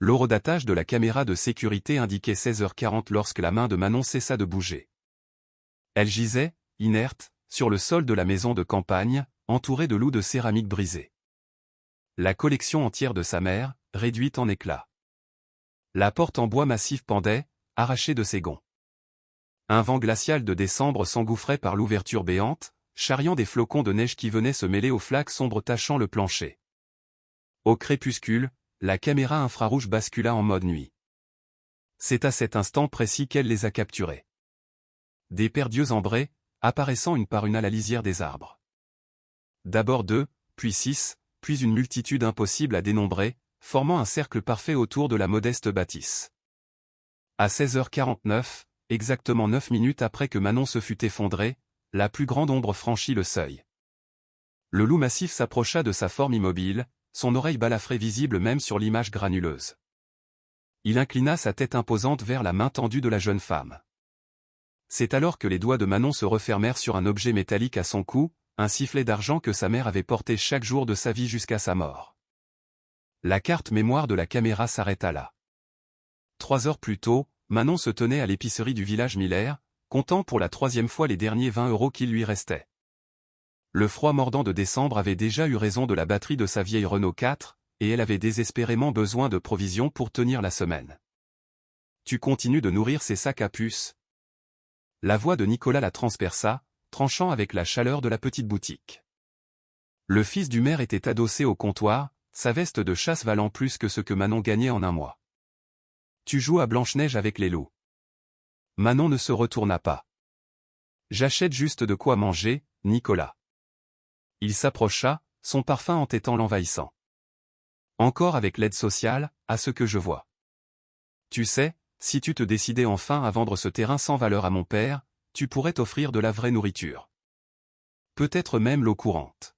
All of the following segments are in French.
L'horodatage de la caméra de sécurité indiquait 16h40 lorsque la main de Manon cessa de bouger. Elle gisait, inerte, sur le sol de la maison de campagne, entourée de loups de céramique brisés. La collection entière de sa mère, réduite en éclats. La porte en bois massif pendait, arrachée de ses gonds. Un vent glacial de décembre s'engouffrait par l'ouverture béante, charriant des flocons de neige qui venaient se mêler aux flaques sombres tachant le plancher. Au crépuscule, la caméra infrarouge bascula en mode nuit. C'est à cet instant précis qu'elle les a capturés. Des paires d'yeux ambrés, apparaissant une par une à la lisière des arbres. D'abord 2, puis 6, puis une multitude impossible à dénombrer, formant un cercle parfait autour de la modeste bâtisse. À 16h49, exactement 9 minutes après que Manon se fût effondrée, la plus grande ombre franchit le seuil. Le loup massif s'approcha de sa forme immobile, son oreille balafrée visible même sur l'image granuleuse. Il inclina sa tête imposante vers la main tendue de la jeune femme. C'est alors que les doigts de Manon se refermèrent sur un objet métallique à son cou, un sifflet d'argent que sa mère avait porté chaque jour de sa vie jusqu'à sa mort. La carte mémoire de la caméra s'arrêta là. 3 heures plus tôt, Manon se tenait à l'épicerie du village Miller, comptant pour la 3e fois les derniers 20 € qui lui restaient. Le froid mordant de décembre avait déjà eu raison de la batterie de sa vieille Renault 4, et elle avait désespérément besoin de provisions pour tenir la semaine. Tu continues de nourrir ces sacs à puces. La voix de Nicolas la transperça, tranchant avec la chaleur de la petite boutique. Le fils du maire était adossé au comptoir, sa veste de chasse valant plus que ce que Manon gagnait en un mois. Tu joues à Blanche-Neige avec les loups. Manon ne se retourna pas. J'achète juste de quoi manger, Nicolas. Il s'approcha, son parfum entêtant l'envahissant. Encore avec l'aide sociale, à ce que je vois. Tu sais, si tu te décidais enfin à vendre ce terrain sans valeur à mon père, tu pourrais t'offrir de la vraie nourriture. Peut-être même l'eau courante.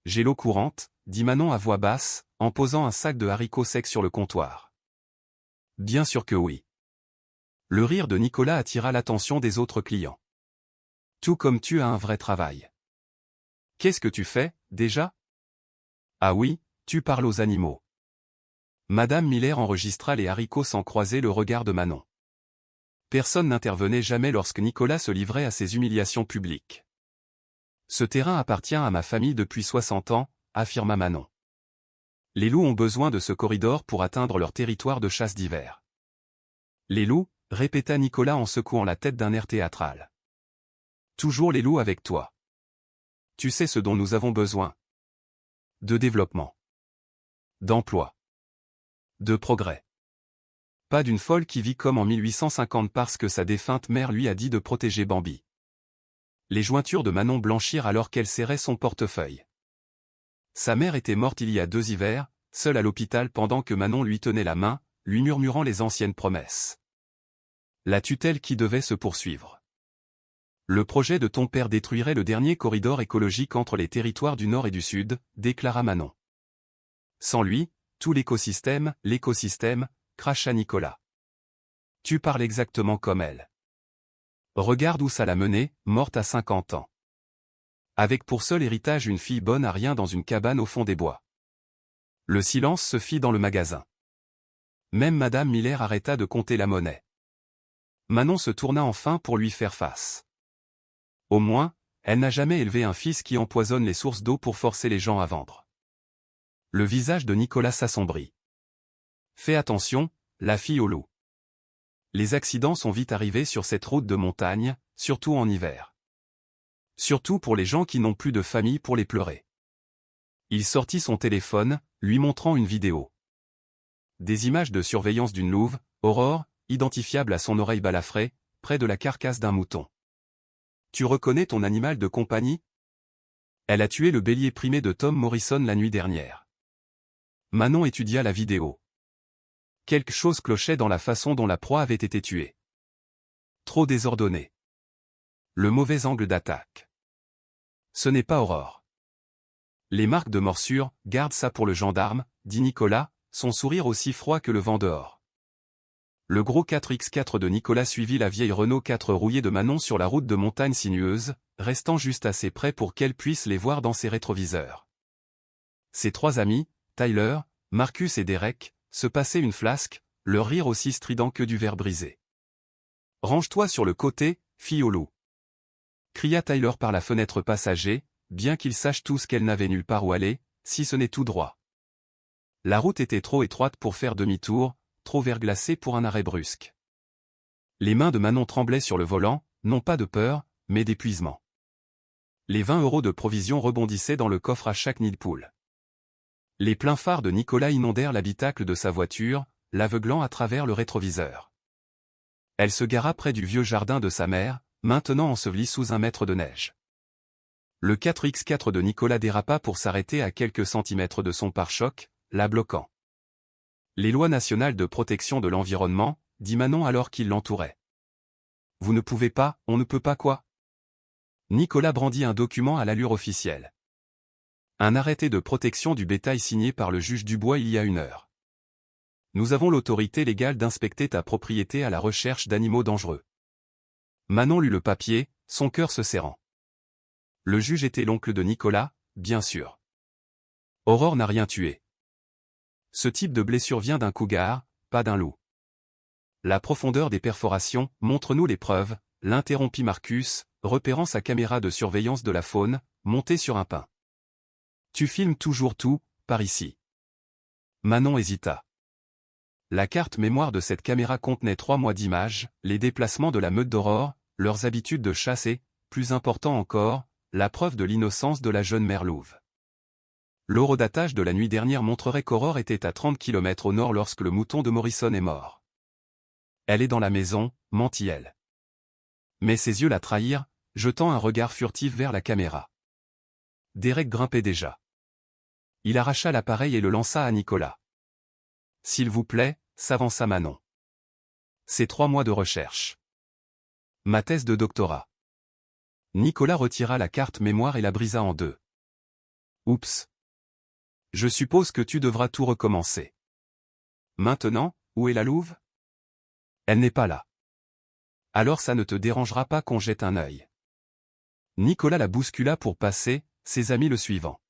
J'ai l'eau courante, dit Manon à voix basse, en posant un sac de haricots secs sur le comptoir. Bien sûr que oui. Le rire de Nicolas attira l'attention des autres clients. Tout comme tu as un vrai travail. Qu'est-ce que tu fais, déjà? Ah oui, tu parles aux animaux. Madame Miller enregistra les haricots sans croiser le regard de Manon. Personne n'intervenait jamais lorsque Nicolas se livrait à ses humiliations publiques. Ce terrain appartient à ma famille depuis 60 ans, affirma Manon. Les loups ont besoin de ce corridor pour atteindre leur territoire de chasse d'hiver. Les loups, répéta Nicolas en secouant la tête d'un air théâtral. Toujours les loups avec toi. Tu sais ce dont nous avons besoin. De développement. D'emploi. De progrès. Pas d'une folle qui vit comme en 1850 parce que sa défunte mère lui a dit de protéger Bambi. Les jointures de Manon blanchirent alors qu'elle serrait son portefeuille. Sa mère était morte il y a 2 hivers, seule à l'hôpital pendant que Manon lui tenait la main, lui murmurant les anciennes promesses. La tutelle qui devait se poursuivre. Le projet de ton père détruirait le dernier corridor écologique entre les territoires du Nord et du Sud, déclara Manon. Sans lui, tout l'écosystème, cracha Nicolas. Tu parles exactement comme elle. Regarde où ça l'a menée, morte à 50 ans. Avec pour seul héritage une fille bonne à rien dans une cabane au fond des bois. Le silence se fit dans le magasin. Même Madame Miller arrêta de compter la monnaie. Manon se tourna enfin pour lui faire face. Au moins, elle n'a jamais élevé un fils qui empoisonne les sources d'eau pour forcer les gens à vendre. Le visage de Nicolas s'assombrit. Fais attention, la fille au loup. Les accidents sont vite arrivés sur cette route de montagne, surtout en hiver. Surtout pour les gens qui n'ont plus de famille pour les pleurer. Il sortit son téléphone, lui montrant une vidéo. Des images de surveillance d'une louve, Aurore, identifiable à son oreille balafrée, près de la carcasse d'un mouton. Tu reconnais ton animal de compagnie? Elle a tué le bélier primé de Tom Morrison la nuit dernière. Manon étudia la vidéo. Quelque chose clochait dans la façon dont la proie avait été tuée. Trop désordonné. Le mauvais angle d'attaque. Ce n'est pas Aurore. Les marques de morsure, garde ça pour le gendarme, dit Nicolas, son sourire aussi froid que le vent dehors. Le gros 4x4 de Nicolas suivit la vieille Renault 4 rouillée de Manon sur la route de montagne sinueuse, restant juste assez près pour qu'elle puisse les voir dans ses rétroviseurs. Ses 3 amis, Tyler, Marcus et Derek, se passer une flasque, leur rire aussi strident que du verre brisé. « Range-toi sur le côté, fille au loup !» cria Tyler par la fenêtre passager, bien qu'ils sachent tous qu'elle n'avait nulle part où aller, si ce n'est tout droit. La route était trop étroite pour faire demi-tour, trop verglacée pour un arrêt brusque. Les mains de Manon tremblaient sur le volant, non pas de peur, mais d'épuisement. Les 20 € de provisions rebondissaient dans le coffre à chaque nid de poule. Les pleins phares de Nicolas inondèrent l'habitacle de sa voiture, l'aveuglant à travers le rétroviseur. Elle se gara près du vieux jardin de sa mère, maintenant enseveli sous un mètre de neige. Le 4x4 de Nicolas dérapa pour s'arrêter à quelques centimètres de son pare-choc, la bloquant. Les lois nationales de protection de l'environnement, dit Manon alors qu'il l'entourait. Vous ne pouvez pas, on ne peut pas quoi? Nicolas brandit un document à l'allure officielle. Un arrêté de protection du bétail signé par le juge Dubois il y a 1 heure. Nous avons l'autorité légale d'inspecter ta propriété à la recherche d'animaux dangereux. Manon lut le papier, son cœur se serrant. Le juge était l'oncle de Nicolas, bien sûr. Aurore n'a rien tué. Ce type de blessure vient d'un cougar, pas d'un loup. La profondeur des perforations, montre-nous les preuves, l'interrompit Marcus, repérant sa caméra de surveillance de la faune, montée sur un pin. Tu filmes toujours tout, par ici. Manon hésita. La carte mémoire de cette caméra contenait 3 mois d'images, les déplacements de la meute d'Aurore, leurs habitudes de chasse et, plus important encore, la preuve de l'innocence de la jeune mère louve. L'horodatage de la nuit dernière montrerait qu'Aurore était à 30 km au nord lorsque le mouton de Morrison est mort. Elle est dans la maison, mentit-elle. Mais ses yeux la trahirent, jetant un regard furtif vers la caméra. Derek grimpait déjà. Il arracha l'appareil et le lança à Nicolas. S'il vous plaît, s'avança Manon. C'est 3 mois de recherche. Ma thèse de doctorat. Nicolas retira la carte mémoire et la brisa en 2. Oups. Je suppose que tu devras tout recommencer. Maintenant, où est la louve? Elle n'est pas là. Alors ça ne te dérangera pas qu'on jette un œil. Nicolas la bouscula pour passer, ses amis le suivant.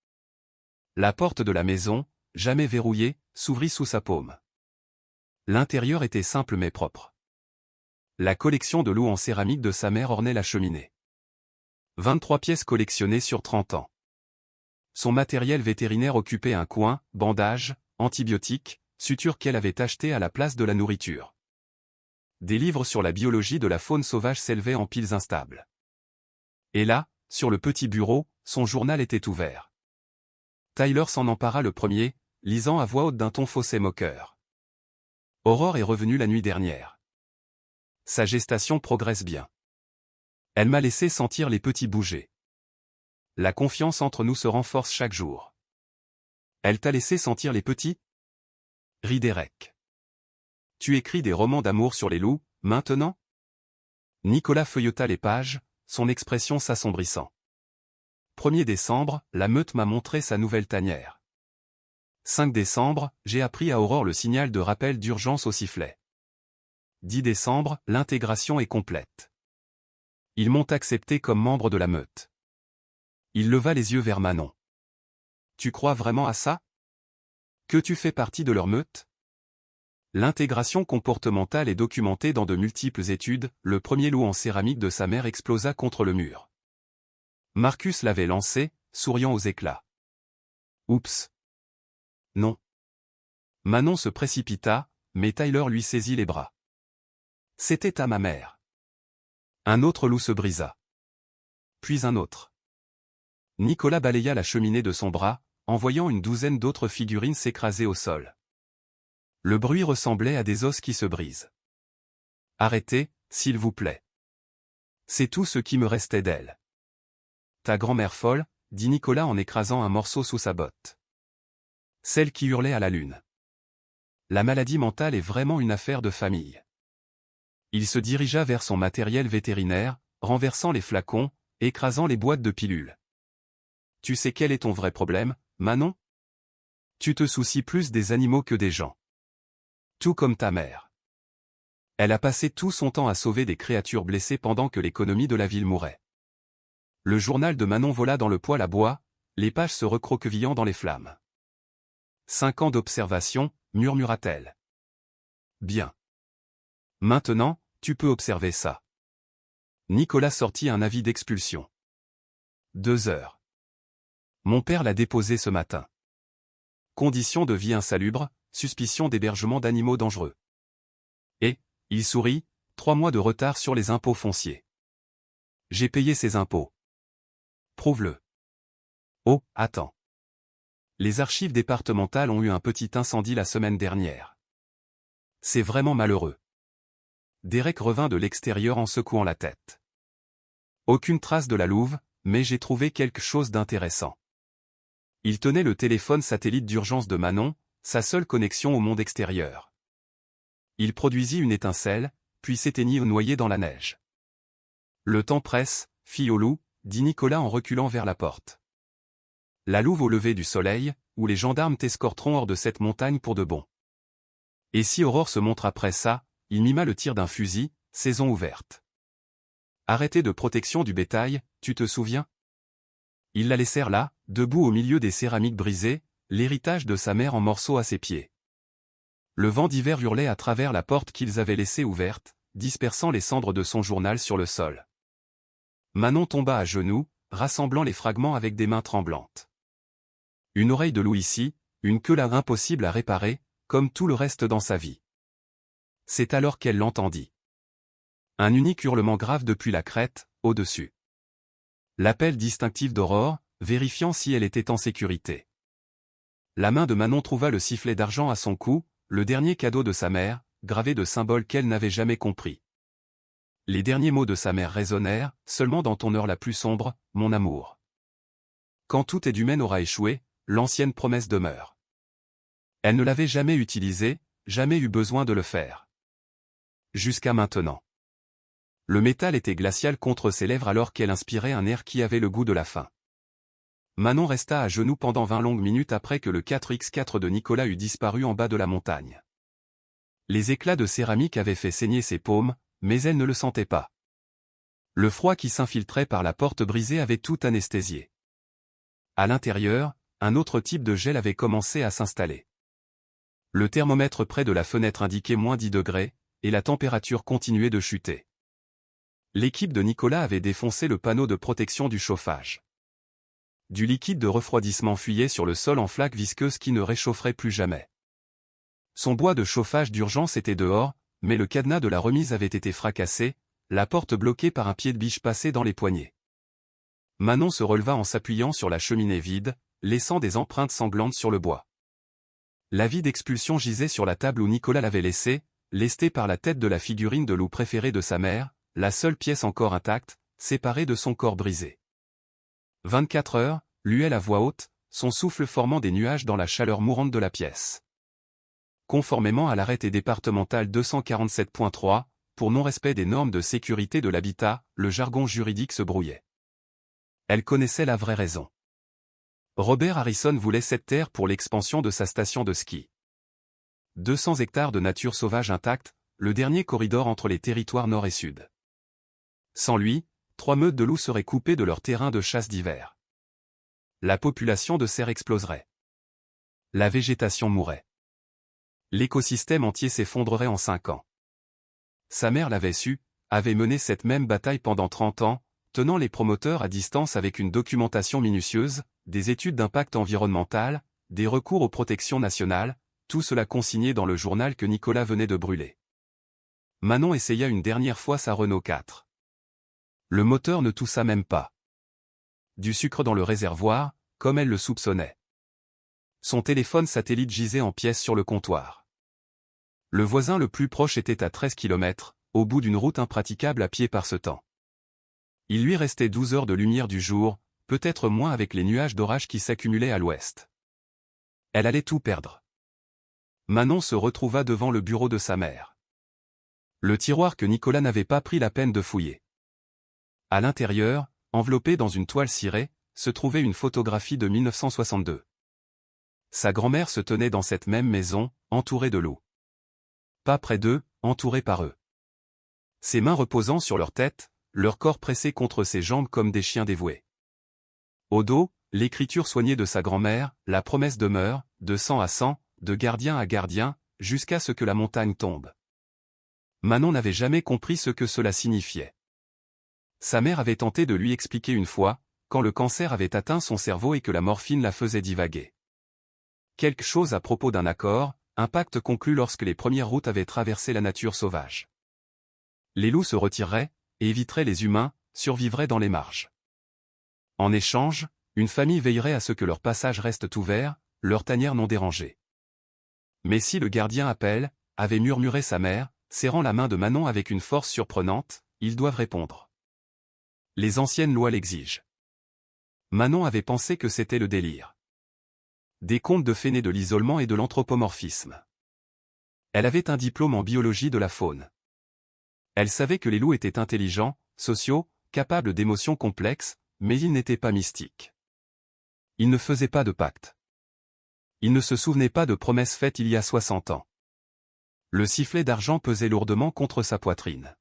La porte de la maison, jamais verrouillée, s'ouvrit sous sa paume. L'intérieur était simple mais propre. La collection de loups en céramique de sa mère ornait la cheminée. 23 pièces collectionnées sur 30 ans. Son matériel vétérinaire occupait un coin, bandages, antibiotiques, sutures qu'elle avait achetées à la place de la nourriture. Des livres sur la biologie de la faune sauvage s'élevaient en piles instables. Et là, sur le petit bureau, son journal était ouvert. Tyler s'en empara le premier, lisant à voix haute d'un ton faussé moqueur. Aurore est revenue la nuit dernière. Sa gestation progresse bien. Elle m'a laissé sentir les petits bouger. La confiance entre nous se renforce chaque jour. Elle t'a laissé sentir les petits? Rit Derek. Tu écris des romans d'amour sur les loups, maintenant? Nicolas feuilleta les pages, son expression s'assombrissant. 1er décembre, la meute m'a montré sa nouvelle tanière. 5 décembre, j'ai appris à Aurore le signal de rappel d'urgence au sifflet. 10 décembre, l'intégration est complète. Ils m'ont accepté comme membre de la meute. Il leva les yeux vers Manon. Tu crois vraiment à ça? Que tu fais partie de leur meute? L'intégration comportementale est documentée dans de multiples études, le premier loup en céramique de sa mère explosa contre le mur. Marcus l'avait lancé, souriant aux éclats. Oups. Non. Manon se précipita, mais Tyler lui saisit les bras. C'était à ma mère. Un autre loup se brisa. Puis un autre. Nicolas balaya la cheminée de son bras, en voyant une douzaine d'autres figurines s'écraser au sol. Le bruit ressemblait à des os qui se brisent. Arrêtez, s'il vous plaît. C'est tout ce qui me restait d'elle. Ta grand-mère folle, dit Nicolas en écrasant un morceau sous sa botte. Celle qui hurlait à la lune. La maladie mentale est vraiment une affaire de famille. Il se dirigea vers son matériel vétérinaire, renversant les flacons, écrasant les boîtes de pilules. Tu sais quel est ton vrai problème, Manon? Tu te soucies plus des animaux que des gens. Tout comme ta mère. Elle a passé tout son temps à sauver des créatures blessées pendant que l'économie de la ville mourait. Le journal de Manon vola dans le poêle à bois, les pages se recroquevillant dans les flammes. 5 ans d'observation, murmura-t-elle. Bien. Maintenant, tu peux observer ça. Nicolas sortit un avis d'expulsion. 2 heures. Mon père l'a déposé ce matin. Conditions de vie insalubres, suspicion d'hébergement d'animaux dangereux. Et, il sourit, 3 mois de retard sur les impôts fonciers. J'ai payé ces impôts. Prouve-le. Oh, attends. Les archives départementales ont eu un petit incendie la semaine dernière. C'est vraiment malheureux. Derek revint de l'extérieur en secouant la tête. Aucune trace de la louve, mais j'ai trouvé quelque chose d'intéressant. Il tenait le téléphone satellite d'urgence de Manon, sa seule connexion au monde extérieur. Il produisit une étincelle, puis s'éteignit noyé dans la neige. Le temps presse, fille au loup, dit Nicolas en reculant vers la porte. La louve au lever du soleil, où les gendarmes t'escorteront hors de cette montagne pour de bon. Et si Aurore se montre après ça, il mima le tir d'un fusil, saison ouverte. Arrêté de protection du bétail, tu te souviens? Ils la laissèrent là, debout au milieu des céramiques brisées, l'héritage de sa mère en morceaux à ses pieds. Le vent d'hiver hurlait à travers la porte qu'ils avaient laissée ouverte, dispersant les cendres de son journal sur le sol. Manon tomba à genoux, rassemblant les fragments avec des mains tremblantes. Une oreille de loup ici, une queue là impossible à réparer, comme tout le reste dans sa vie. C'est alors qu'elle l'entendit. Un unique hurlement grave depuis la crête, au-dessus. L'appel distinctif d'Aurore, vérifiant si elle était en sécurité. La main de Manon trouva le sifflet d'argent à son cou, le dernier cadeau de sa mère, gravé de symboles qu'elle n'avait jamais compris. Les derniers mots de sa mère résonnèrent, seulement dans ton heure la plus sombre, mon amour. Quand tout aide humaine aura échoué, l'ancienne promesse demeure. Elle ne l'avait jamais utilisée, jamais eu besoin de le faire. Jusqu'à maintenant. Le métal était glacial contre ses lèvres alors qu'elle inspirait un air qui avait le goût de la faim. Manon resta à genoux pendant 20 longues minutes après que le 4x4 de Nicolas eut disparu en bas de la montagne. Les éclats de céramique avaient fait saigner ses paumes, mais elle ne le sentait pas. Le froid qui s'infiltrait par la porte brisée avait tout anesthésié. À l'intérieur, un autre type de gel avait commencé à s'installer. Le thermomètre près de la fenêtre indiquait moins 10 degrés, et la température continuait de chuter. L'équipe de Nicolas avait défoncé le panneau de protection du chauffage. Du liquide de refroidissement fuyait sur le sol en flaques visqueuses qui ne réchaufferaient plus jamais. Son bois de chauffage d'urgence était dehors, mais le cadenas de la remise avait été fracassé, la porte bloquée par un pied de biche passé dans les poignées. Manon se releva en s'appuyant sur la cheminée vide, laissant des empreintes sanglantes sur le bois. L'avis d'expulsion gisait sur la table où Nicolas l'avait laissé, lesté par la tête de la figurine de loup préférée de sa mère, la seule pièce encore intacte, séparée de son corps brisé. 24 heures, luait à voix haute, son souffle formant des nuages dans la chaleur mourante de la pièce. Conformément à l'arrêté départemental 247.3, pour non-respect des normes de sécurité de l'habitat, le jargon juridique se brouillait. Elle connaissait la vraie raison. Robert Harrison voulait cette terre pour l'expansion de sa station de ski. 200 hectares de nature sauvage intacte, le dernier corridor entre les territoires nord et sud. Sans lui, 3 meutes de loups seraient coupées de leur terrain de chasse d'hiver. La population de cerfs exploserait. La végétation mourrait. L'écosystème entier s'effondrerait en 5 ans. Sa mère l'avait su, avait mené cette même bataille pendant 30 ans, tenant les promoteurs à distance avec une documentation minutieuse, des études d'impact environnemental, des recours aux protections nationales, tout cela consigné dans le journal que Nicolas venait de brûler. Manon essaya une dernière fois sa Renault 4. Le moteur ne toussa même pas. Du sucre dans le réservoir, comme elle le soupçonnait. Son téléphone satellite gisait en pièces sur le comptoir. Le voisin le plus proche était à 13 km, au bout d'une route impraticable à pied par ce temps. Il lui restait 12 heures de lumière du jour, peut-être moins avec les nuages d'orage qui s'accumulaient à l'ouest. Elle allait tout perdre. Manon se retrouva devant le bureau de sa mère. Le tiroir que Nicolas n'avait pas pris la peine de fouiller. À l'intérieur, enveloppée dans une toile cirée, se trouvait une photographie de 1962. Sa grand-mère se tenait dans cette même maison, entourée de loups. Pas près d'eux, entourée par eux. Ses mains reposant sur leur tête, leur corps pressé contre ses jambes comme des chiens dévoués. Au dos, l'écriture soignée de sa grand-mère, la promesse demeure, de 100 à 100, de gardien à gardien, jusqu'à ce que la montagne tombe. Manon n'avait jamais compris ce que cela signifiait. Sa mère avait tenté de lui expliquer une fois, quand le cancer avait atteint son cerveau et que la morphine la faisait divaguer. Quelque chose à propos d'un accord, un pacte conclu lorsque les premières routes avaient traversé la nature sauvage. Les loups se retireraient, et éviteraient les humains, survivraient dans les marges. En échange, une famille veillerait à ce que leur passage reste ouvert, leur tanière non dérangée. Mais si le gardien appelle, avait murmuré sa mère, serrant la main de Manon avec une force surprenante, ils doivent répondre. Les anciennes lois l'exigent. Manon avait pensé que c'était le délire. Des contes de fées nés de l'isolement et de l'anthropomorphisme. Elle avait un diplôme en biologie de la faune. Elle savait que les loups étaient intelligents, sociaux, capables d'émotions complexes, mais ils n'étaient pas mystiques. Ils ne faisaient pas de pacte. Ils ne se souvenaient pas de promesses faites il y a 60 ans. Le sifflet d'argent pesait lourdement contre sa poitrine.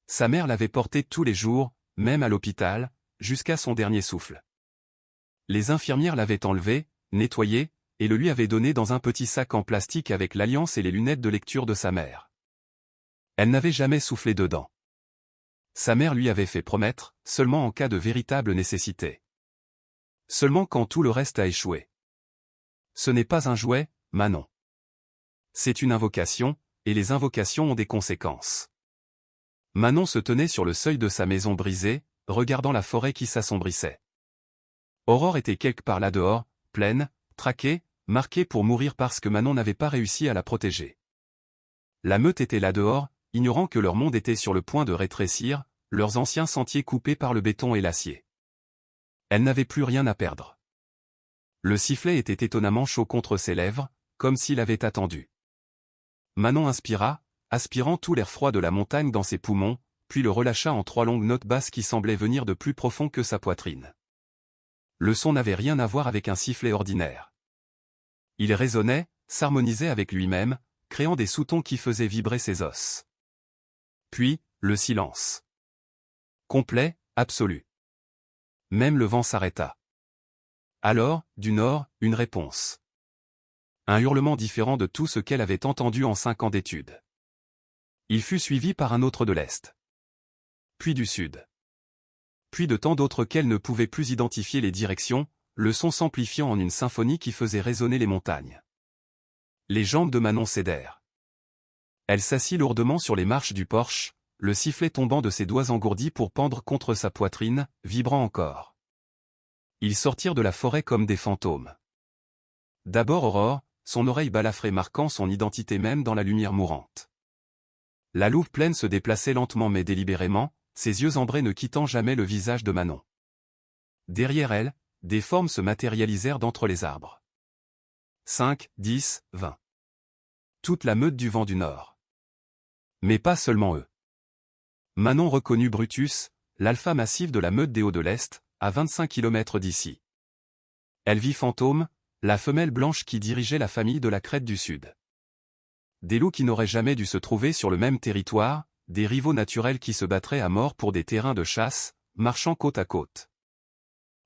Sa mère l'avait porté tous les jours, même à l'hôpital, jusqu'à son dernier souffle. Les infirmières l'avaient enlevé, nettoyé, et le lui avaient donné dans un petit sac en plastique avec l'alliance et les lunettes de lecture de sa mère. Elle n'avait jamais soufflé dedans. Sa mère lui avait fait promettre, seulement en cas de véritable nécessité. Seulement quand tout le reste a échoué. Ce n'est pas un jouet, Manon. C'est une invocation, et les invocations ont des conséquences. Manon se tenait sur le seuil de sa maison brisée, regardant la forêt qui s'assombrissait. Aurore était quelque part là dehors, pleine, traquée, marquée pour mourir parce que Manon n'avait pas réussi à la protéger. La meute était là dehors, ignorant que leur monde était sur le point de rétrécir, leurs anciens sentiers coupés par le béton et l'acier. Elle n'avait plus rien à perdre. Le sifflet était étonnamment chaud contre ses lèvres, comme s'il avait attendu. Manon inspira, aspirant tout l'air froid de la montagne dans ses poumons, puis le relâcha en 3 longues notes basses qui semblaient venir de plus profond que sa poitrine. Le son n'avait rien à voir avec un sifflet ordinaire. Il résonnait, s'harmonisait avec lui-même, créant des sous-tons qui faisaient vibrer ses os. Puis, le silence. Complet, absolu. Même le vent s'arrêta. Alors, du nord, une réponse. Un hurlement différent de tout ce qu'elle avait entendu en 5 ans d'études. Il fut suivi par un autre de l'est. Puis du sud. Puis de tant d'autres qu'elle ne pouvait plus identifier les directions, le son s'amplifiant en une symphonie qui faisait résonner les montagnes. Les jambes de Manon cédèrent. Elle s'assit lourdement sur les marches du porche, le sifflet tombant de ses doigts engourdis pour pendre contre sa poitrine, vibrant encore. Ils sortirent de la forêt comme des fantômes. D'abord Aurore, son oreille balafrée marquant son identité même dans la lumière mourante. La louve pleine se déplaçait lentement mais délibérément, ses yeux ambrés ne quittant jamais le visage de Manon. Derrière elle, des formes se matérialisèrent d'entre les arbres. 5, 10, 20. Toute la meute du vent du nord. Mais pas seulement eux. Manon reconnut Brutus, l'alpha massif de la meute des Hauts de l'Est, à 25 km d'ici. Elle vit Fantôme, la femelle blanche qui dirigeait la famille de la crête du Sud. Des loups qui n'auraient jamais dû se trouver sur le même territoire, des rivaux naturels qui se battraient à mort pour des terrains de chasse, marchant côte à côte.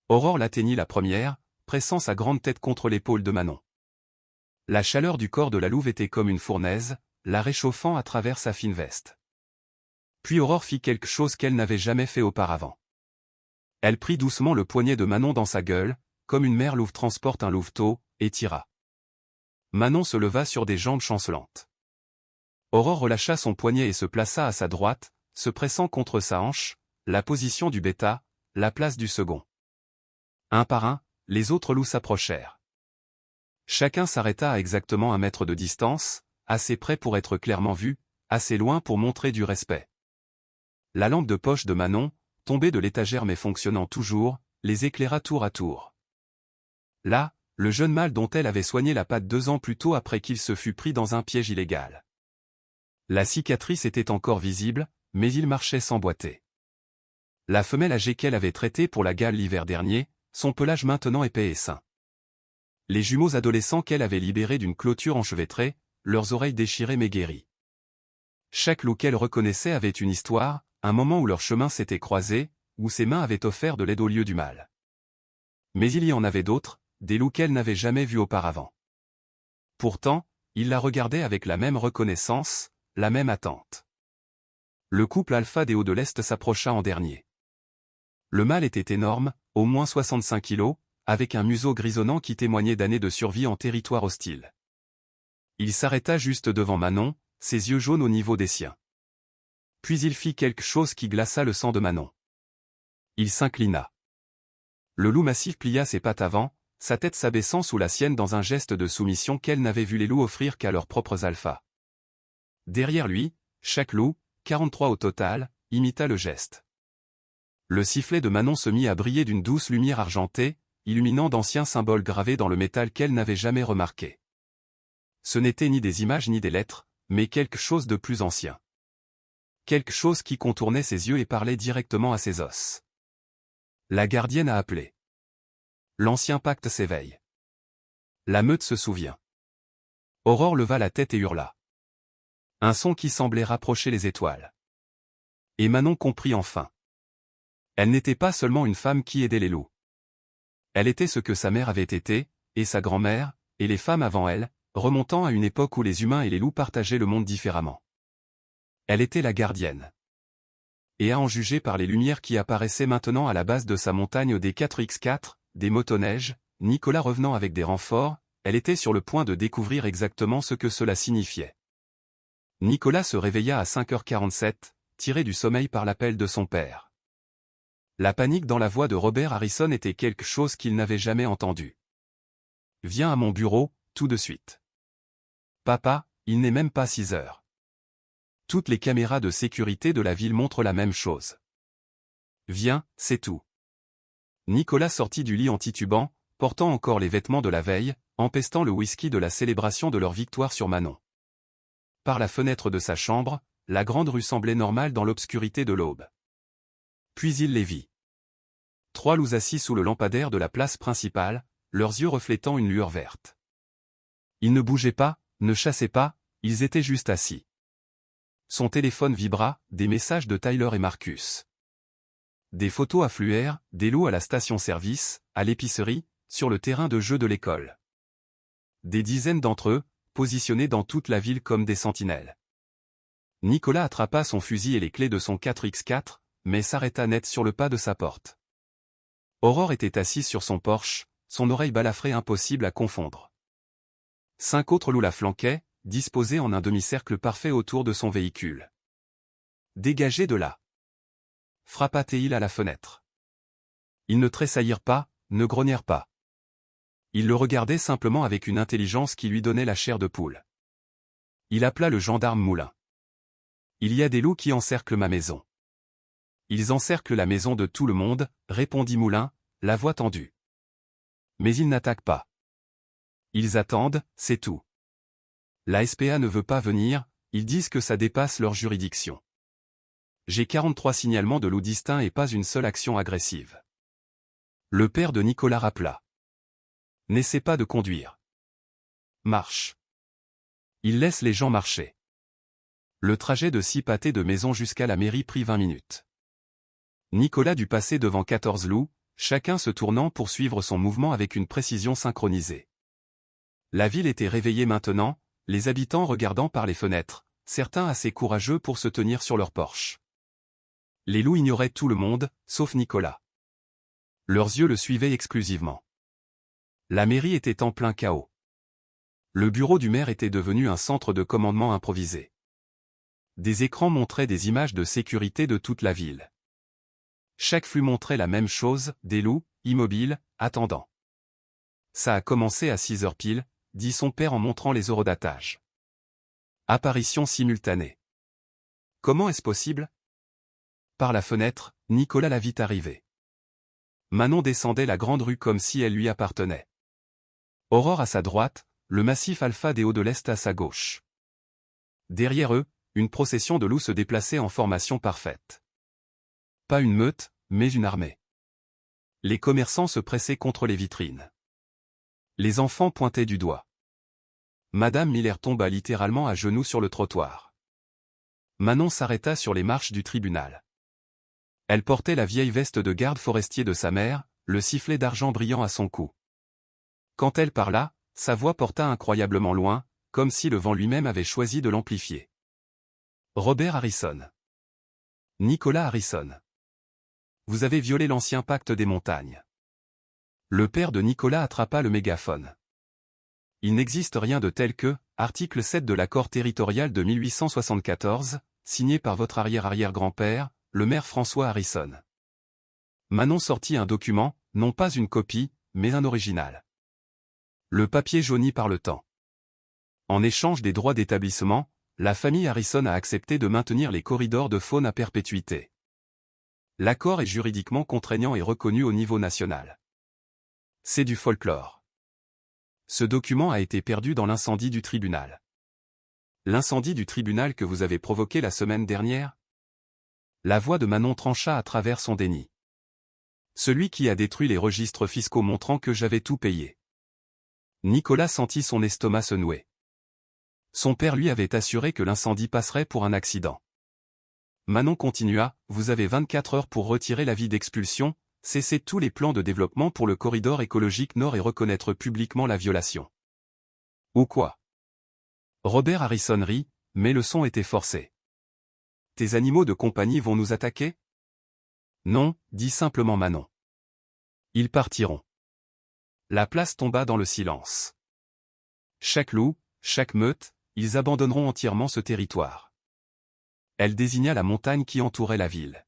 Aurore l'atteignit la première, pressant sa grande tête contre l'épaule de Manon. La chaleur du corps de la louve était comme une fournaise, la réchauffant à travers sa fine veste. Puis Aurore fit quelque chose qu'elle n'avait jamais fait auparavant. Elle prit doucement le poignet de Manon dans sa gueule, comme une mère louve transporte un louveteau, et tira. Manon se leva sur des jambes chancelantes. Aurore relâcha son poignet et se plaça à sa droite, se pressant contre sa hanche, la position du bêta, la place du second. Un par un, les autres loups s'approchèrent. Chacun s'arrêta à exactement 1 mètre de distance, assez près pour être clairement vu, assez loin pour montrer du respect. La lampe de poche de Manon, tombée de l'étagère mais fonctionnant toujours, les éclaira tour à tour. Là, le jeune mâle dont elle avait soigné la patte 2 ans plus tôt après qu'il se fût pris dans un piège illégal. La cicatrice était encore visible, mais il marchait sans boiter. La femelle âgée qu'elle avait traitée pour la gale l'hiver dernier, son pelage maintenant épais et sain. Les jumeaux adolescents qu'elle avait libérés d'une clôture enchevêtrée, leurs oreilles déchirées mais guéries. Chaque loup qu'elle reconnaissait avait une histoire, un moment où leurs chemins s'étaient croisés, où ses mains avaient offert de l'aide au lieu du mal. Mais il y en avait d'autres, des loups qu'elle n'avait jamais vus auparavant. Pourtant, il la regardait avec la même reconnaissance, la même attente. Le couple alpha des Hauts de l'Est s'approcha en dernier. Le mâle était énorme, au moins 65 kilos, avec un museau grisonnant qui témoignait d'années de survie en territoire hostile. Il s'arrêta juste devant Manon, ses yeux jaunes au niveau des siens. Puis il fit quelque chose qui glaça le sang de Manon. Il s'inclina. Le loup massif plia ses pattes avant, sa tête s'abaissant sous la sienne dans un geste de soumission qu'elle n'avait vu les loups offrir qu'à leurs propres alphas. Derrière lui, chaque loup, 43 au total, imita le geste. Le sifflet de Manon se mit à briller d'une douce lumière argentée, illuminant d'anciens symboles gravés dans le métal qu'elle n'avait jamais remarqué. Ce n'était ni des images ni des lettres, mais quelque chose de plus ancien. Quelque chose qui contournait ses yeux et parlait directement à ses os. La gardienne a appelé. L'ancien pacte s'éveille. La meute se souvient. Aurore leva la tête et hurla. Un son qui semblait rapprocher les étoiles. Et Manon comprit enfin. Elle n'était pas seulement une femme qui aidait les loups. Elle était ce que sa mère avait été, et sa grand-mère, et les femmes avant elle, remontant à une époque où les humains et les loups partageaient le monde différemment. Elle était la gardienne. Et à en juger par les lumières qui apparaissaient maintenant à la base de sa montagne des 4x4, des motoneiges, Nicolas revenant avec des renforts, elle était sur le point de découvrir exactement ce que cela signifiait. Nicolas se réveilla à 5h47, tiré du sommeil par l'appel de son père. La panique dans la voix de Robert Harrison était quelque chose qu'il n'avait jamais entendu. « Viens à mon bureau, tout de suite. »« Papa, il n'est même pas 6 heures. » Toutes les caméras de sécurité de la ville montrent la même chose. « Viens, c'est tout. » Nicolas sortit du lit en titubant, portant encore les vêtements de la veille, empestant le whisky de la célébration de leur victoire sur Manon. Par la fenêtre de sa chambre, la grande rue semblait normale dans l'obscurité de l'aube. Puis il les vit. 3 loups assis sous le lampadaire de la place principale, leurs yeux reflétant une lueur verte. Ils ne bougeaient pas, ne chassaient pas, ils étaient juste assis. Son téléphone vibra, des messages de Tyler et Marcus. Des photos affluèrent, des loups à la station-service, à l'épicerie, sur le terrain de jeu de l'école. Des dizaines d'entre eux, positionnés dans toute la ville comme des sentinelles. Nicolas attrapa son fusil et les clés de son 4x4, mais s'arrêta net sur le pas de sa porte. Aurore était assise sur son porche, son oreille balafrée impossible à confondre. 5 autres loups la flanquaient, disposés en un demi-cercle parfait autour de son véhicule. « Dégagez de là !» frappa-t-il à la fenêtre. Ils ne tressaillirent pas, ne grognèrent pas. Ils le regardaient simplement avec une intelligence qui lui donnait la chair de poule. Il appela le gendarme Moulin. « Il y a des loups qui encerclent ma maison. »« Ils encerclent la maison de tout le monde, » répondit Moulin, la voix tendue. « Mais ils n'attaquent pas. Ils attendent, c'est tout. La SPA ne veut pas venir, ils disent que ça dépasse leur juridiction. J'ai 43 signalements de loups distincts et pas une seule action agressive. » Le père de Nicolas rappela. « N'essaie pas de conduire. Marche. » Il laisse les gens marcher. Le trajet de 6 pâtés de maison jusqu'à la mairie prit 20 minutes. Nicolas dut passer devant 14 loups, chacun se tournant pour suivre son mouvement avec une précision synchronisée. La ville était réveillée maintenant, les habitants regardant par les fenêtres, certains assez courageux pour se tenir sur leur porche. Les loups ignoraient tout le monde, sauf Nicolas. Leurs yeux le suivaient exclusivement. La mairie était en plein chaos. Le bureau du maire était devenu un centre de commandement improvisé. Des écrans montraient des images de sécurité de toute la ville. Chaque flux montrait la même chose, des loups, immobiles, attendant. « Ça a commencé à 6 heures pile, » dit son père en montrant les horodatage. Apparition simultanée. Comment est-ce possible? Par la fenêtre, Nicolas la vit arriver. Manon descendait la grande rue comme si elle lui appartenait. Aurore à sa droite, le massif alpha des Hauts de l'Est à sa gauche. Derrière eux, une procession de loups se déplaçait en formation parfaite. Pas une meute, mais une armée. Les commerçants se pressaient contre les vitrines. Les enfants pointaient du doigt. Madame Miller tomba littéralement à genoux sur le trottoir. Manon s'arrêta sur les marches du tribunal. Elle portait la vieille veste de garde forestier de sa mère, le sifflet d'argent brillant à son cou. Quand elle parla, sa voix porta incroyablement loin, comme si le vent lui-même avait choisi de l'amplifier. Robert Harrison. Nicolas Harrison. Vous avez violé l'ancien pacte des montagnes. Le père de Nicolas attrapa le mégaphone. Il n'existe rien de tel que, article 7 de l'accord territorial de 1874, signé par votre arrière-arrière-grand-père, le maire François Harrison. Manon sortit un document, non pas une copie, mais un original. Le papier jauni par le temps. En échange des droits d'établissement, la famille Harrison a accepté de maintenir les corridors de faune à perpétuité. L'accord est juridiquement contraignant et reconnu au niveau national. C'est du folklore. Ce document a été perdu dans l'incendie du tribunal. L'incendie du tribunal que vous avez provoqué la semaine dernière? La voix de Manon trancha à travers son déni. Celui qui a détruit les registres fiscaux montrant que j'avais tout payé. Nicolas sentit son estomac se nouer. Son père lui avait assuré que l'incendie passerait pour un accident. Manon continua, vous avez 24 heures pour retirer l'avis d'expulsion, cesser tous les plans de développement pour le corridor écologique nord et reconnaître publiquement la violation. Ou quoi? Robert Harrison rit, mais le son était forcé. Tes animaux de compagnie vont nous attaquer? Non, dit simplement Manon. Ils partiront. La place tomba dans le silence. Chaque loup, chaque meute, ils abandonneront entièrement ce territoire. Elle désigna la montagne qui entourait la ville.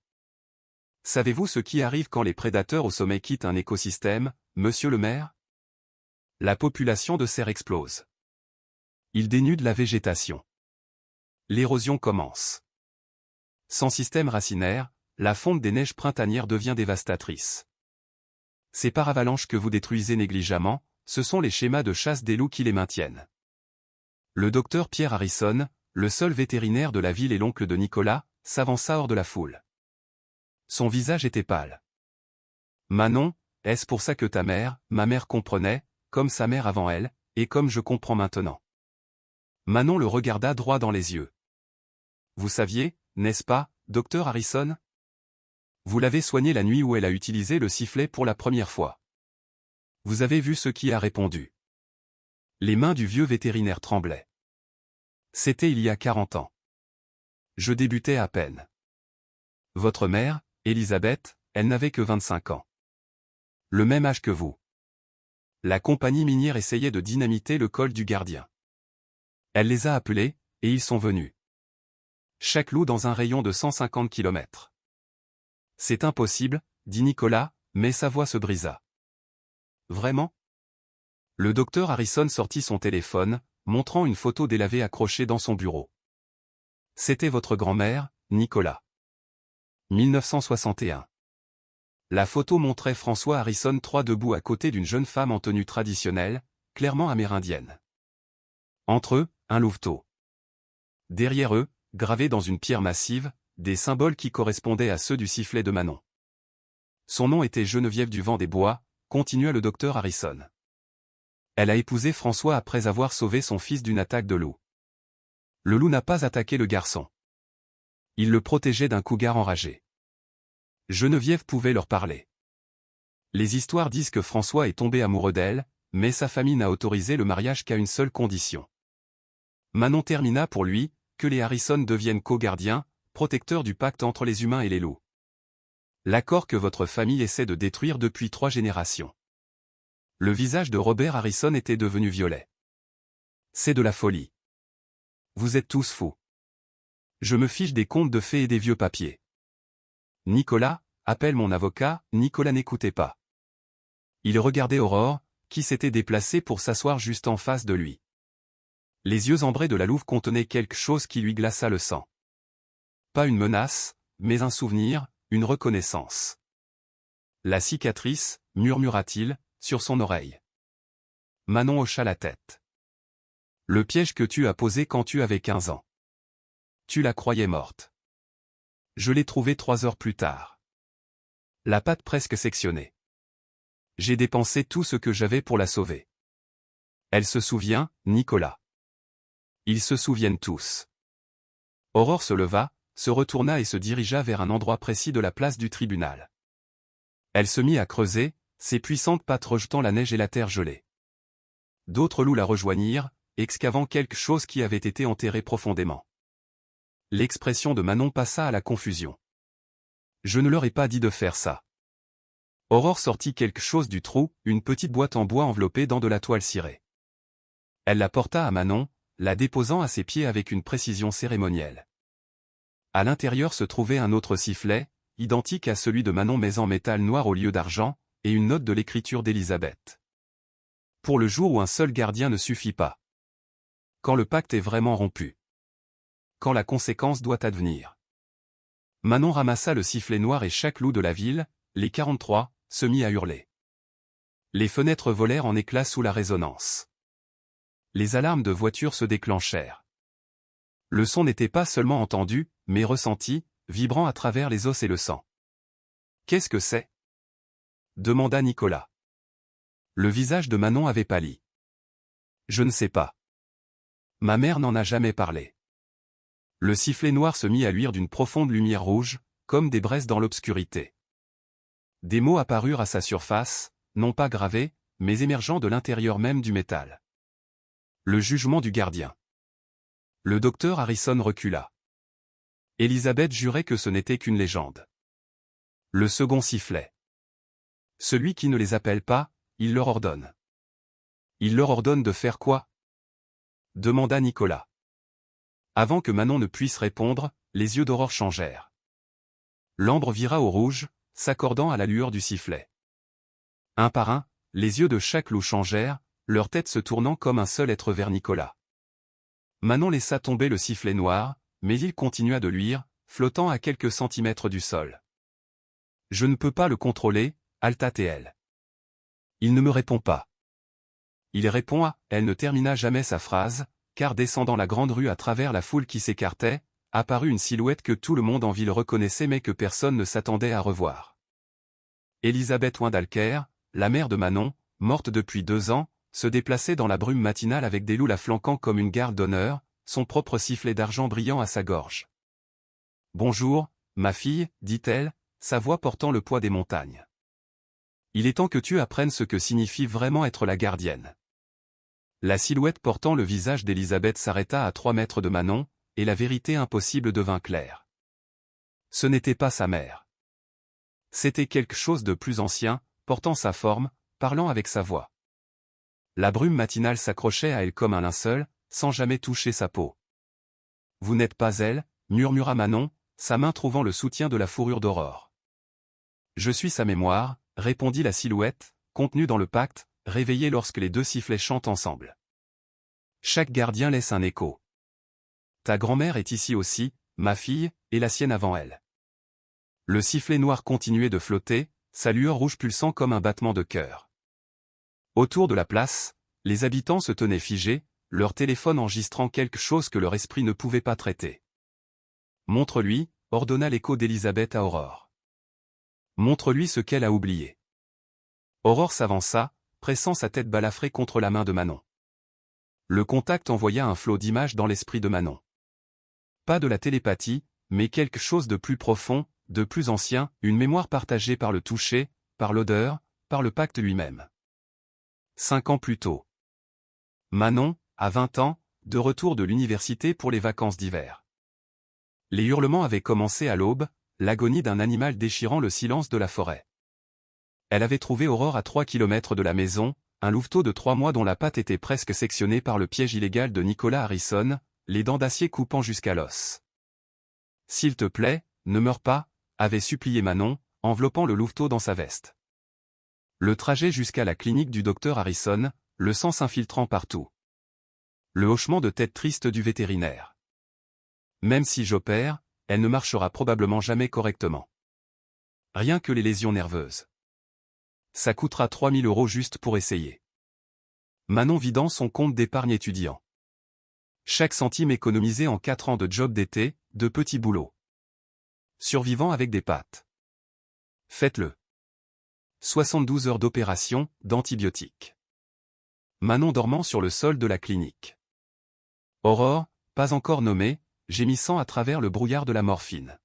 Savez-vous ce qui arrive quand les prédateurs au sommet quittent un écosystème, monsieur le maire? La population de cerfs explose. Ils dénudent la végétation. L'érosion commence. Sans système racinaire, la fonte des neiges printanières devient dévastatrice. C'est par avalanche que vous détruisez négligemment, ce sont les schémas de chasse des loups qui les maintiennent. Le docteur Pierre Harrison, le seul vétérinaire de la ville et l'oncle de Nicolas, s'avança hors de la foule. Son visage était pâle. Manon, est-ce pour ça que ma mère comprenait, comme sa mère avant elle, et comme je comprends maintenant? Manon le regarda droit dans les yeux. Vous saviez, n'est-ce pas, docteur Harrison? Vous l'avez soignée la nuit où elle a utilisé le sifflet pour la première fois. Vous avez vu ce qui a répondu. Les mains du vieux vétérinaire tremblaient. C'était il y a 40 ans. Je débutais à peine. Votre mère, Elisabeth, elle n'avait que 25 ans. Le même âge que vous. La compagnie minière essayait de dynamiter le col du Gardien. Elle les a appelés, et ils sont venus. Chaque loup dans un rayon de 150 km. C'est impossible, dit Nicolas, mais sa voix se brisa. Vraiment? Le docteur Harrison sortit son téléphone, montrant une photo délavée accrochée dans son bureau. C'était votre grand-mère, Nicolas. 1961. La photo montrait François Harrison III debout à côté d'une jeune femme en tenue traditionnelle, clairement amérindienne. Entre eux, un louveteau. Derrière eux, gravés dans une pierre massive, des symboles qui correspondaient à ceux du sifflet de Manon. Son nom était Geneviève du Vent des Bois, continua le docteur Harrison. Elle a épousé François après avoir sauvé son fils d'une attaque de loup. Le loup n'a pas attaqué le garçon. Il le protégeait d'un cougar enragé. Geneviève pouvait leur parler. Les histoires disent que François est tombé amoureux d'elle, mais sa famille n'a autorisé le mariage qu'à une seule condition. Manon termina pour lui, que les Harrison deviennent co-gardiens, protecteurs du pacte entre les humains et les loups. L'accord que votre famille essaie de détruire depuis 3 générations. Le visage de Robert Harrison était devenu violet. C'est de la folie. Vous êtes tous fous. Je me fiche des contes de fées et des vieux papiers. Nicolas, appelle mon avocat. Nicolas n'écoutait pas. Il regardait Aurore, qui s'était déplacée pour s'asseoir juste en face de lui. Les yeux ambrés de la louve contenaient quelque chose qui lui glaça le sang. Pas une menace, mais un souvenir, une reconnaissance. La cicatrice, murmura-t-il, sur son oreille. Manon hocha la tête. Le piège que tu as posé quand tu avais 15 ans. Tu la croyais morte. Je l'ai trouvée 3 heures plus tard. La patte presque sectionnée. J'ai dépensé tout ce que j'avais pour la sauver. Elle se souvient, Nicolas. Ils se souviennent tous. Aurore se leva, se retourna et se dirigea vers un endroit précis de la place du tribunal. Elle se mit à creuser, ses puissantes pattes rejetant la neige et la terre gelée. d'autres loups la rejoignirent, excavant quelque chose qui avait été enterré profondément. L'expression de Manon passa à la confusion. Je ne leur ai pas dit de faire ça. Aurore sortit quelque chose du trou, une petite boîte en bois enveloppée dans de la toile cirée. Elle la porta à Manon, la déposant à ses pieds avec une précision cérémonielle. À l'intérieur se trouvait un autre sifflet, identique à celui de Manon mais en métal noir au lieu d'argent, et une note de l'écriture d'Élisabeth. Pour le jour où un seul gardien ne suffit pas. Quand le pacte est vraiment rompu. Quand la conséquence doit advenir. Manon ramassa le sifflet noir et chaque loup de la ville, les 43, se mit à hurler. Les fenêtres volèrent en éclats sous la résonance. Les alarmes de voitures se déclenchèrent. Le son n'était pas seulement entendu, mais ressenti, vibrant à travers les os et le sang. « Qu'est-ce que c'est » demanda Nicolas. Le visage de Manon avait pâli. « Je ne sais pas. Ma mère n'en a jamais parlé. » Le sifflet noir se mit à luire d'une profonde lumière rouge, comme des braises dans l'obscurité. Des mots apparurent à sa surface, non pas gravés, mais émergeant de l'intérieur même du métal. Le jugement du gardien. Le docteur Harrison recula. Élisabeth jurait que ce n'était qu'une légende. Le second sifflet. Celui qui ne les appelle pas, il leur ordonne. Il leur ordonne de faire quoi ? Demanda Nicolas. Avant que Manon ne puisse répondre, les yeux d'Aurore changèrent. L'ambre vira au rouge, s'accordant à la lueur du sifflet. Un par un, les yeux de chaque loup changèrent, leur tête se tournant comme un seul être vers Nicolas. Manon laissa tomber le sifflet noir, mais il continua de luire, flottant à quelques centimètres du sol. « Je ne peux pas le contrôler, Alta-T-L. Il ne me répond pas. Il répond à... » Elle ne termina jamais sa phrase, car descendant la grande rue à travers la foule qui s'écartait, apparut une silhouette que tout le monde en ville reconnaissait mais que personne ne s'attendait à revoir. Élisabeth Windalker, la mère de Manon, morte depuis 2 ans, se déplaçait dans la brume matinale avec des loups la flanquant comme une garde d'honneur, son propre sifflet d'argent brillant à sa gorge. « Bonjour, ma fille, dit-elle, sa voix portant le poids des montagnes. Il est temps que tu apprennes ce que signifie vraiment être la gardienne. » La silhouette portant le visage d'Élisabeth s'arrêta à 3 mètres de Manon, et la vérité impossible devint claire. Ce n'était pas sa mère. C'était quelque chose de plus ancien, portant sa forme, parlant avec sa voix. La brume matinale s'accrochait à elle comme un linceul, sans jamais toucher sa peau. « Vous n'êtes pas elle » murmura Manon, sa main trouvant le soutien de la fourrure d'Aurore. « Je suis sa mémoire » répondit la silhouette, contenue dans le pacte, réveillée lorsque les 2 sifflets chantent ensemble. Chaque gardien laisse un écho. Ta grand-mère est ici aussi, ma fille, et la sienne avant elle. Le sifflet noir continuait de flotter, sa lueur rouge pulsant comme un battement de cœur. Autour de la place, les habitants se tenaient figés, leur téléphone enregistrant quelque chose que leur esprit ne pouvait pas traiter. « Montre-lui » ordonna l'écho d'Élisabeth à Aurore. « Montre-lui ce qu'elle a oublié. » Aurore s'avança, pressant sa tête balafrée contre la main de Manon. Le contact envoya un flot d'images dans l'esprit de Manon. Pas de la télépathie, mais quelque chose de plus profond, de plus ancien, une mémoire partagée par le toucher, par l'odeur, par le pacte lui-même. 5 ans plus tôt. Manon, à 20 ans, de retour de l'université pour les vacances d'hiver. Les hurlements avaient commencé à l'aube, l'agonie d'un animal déchirant le silence de la forêt. Elle avait trouvé Aurore à 3 kilomètres de la maison, un louveteau de 3 mois dont la patte était presque sectionnée par le piège illégal de Nicolas Harrison, les dents d'acier coupant jusqu'à l'os. « S'il te plaît, ne meurs pas » avait supplié Manon, enveloppant le louveteau dans sa veste. Le trajet jusqu'à la clinique du docteur Harrison, le sang s'infiltrant partout. Le hochement de tête triste du vétérinaire. Même si j'opère, elle ne marchera probablement jamais correctement. Rien que les lésions nerveuses. Ça coûtera 3 000 € juste pour essayer. Manon vidant son compte d'épargne étudiant. Chaque centime économisé en 4 ans de job d'été, de petits boulots. Survivant avec des pattes. Faites-le. 72 heures d'opération, d'antibiotiques. Manon dormant sur le sol de la clinique. Aurore, pas encore nommée, gémissant à travers le brouillard de la morphine.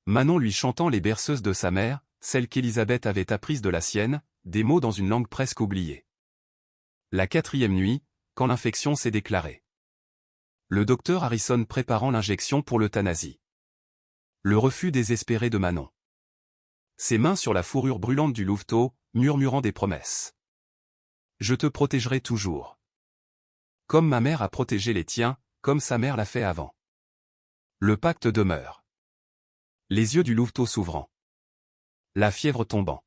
Manon lui chantant les berceuses de sa mère, celles qu'Élisabeth avait apprises de la sienne, des mots dans une langue presque oubliée. La 4e nuit, quand l'infection s'est déclarée. Le docteur Harrison préparant l'injection pour l'euthanasie. Le refus désespéré de Manon. Ses mains sur la fourrure brûlante du louveteau, murmurant des promesses. Je te protégerai toujours. Comme ma mère a protégé les tiens, comme sa mère l'a fait avant. Le pacte demeure. Les yeux du louveteau s'ouvrant. La fièvre tombant.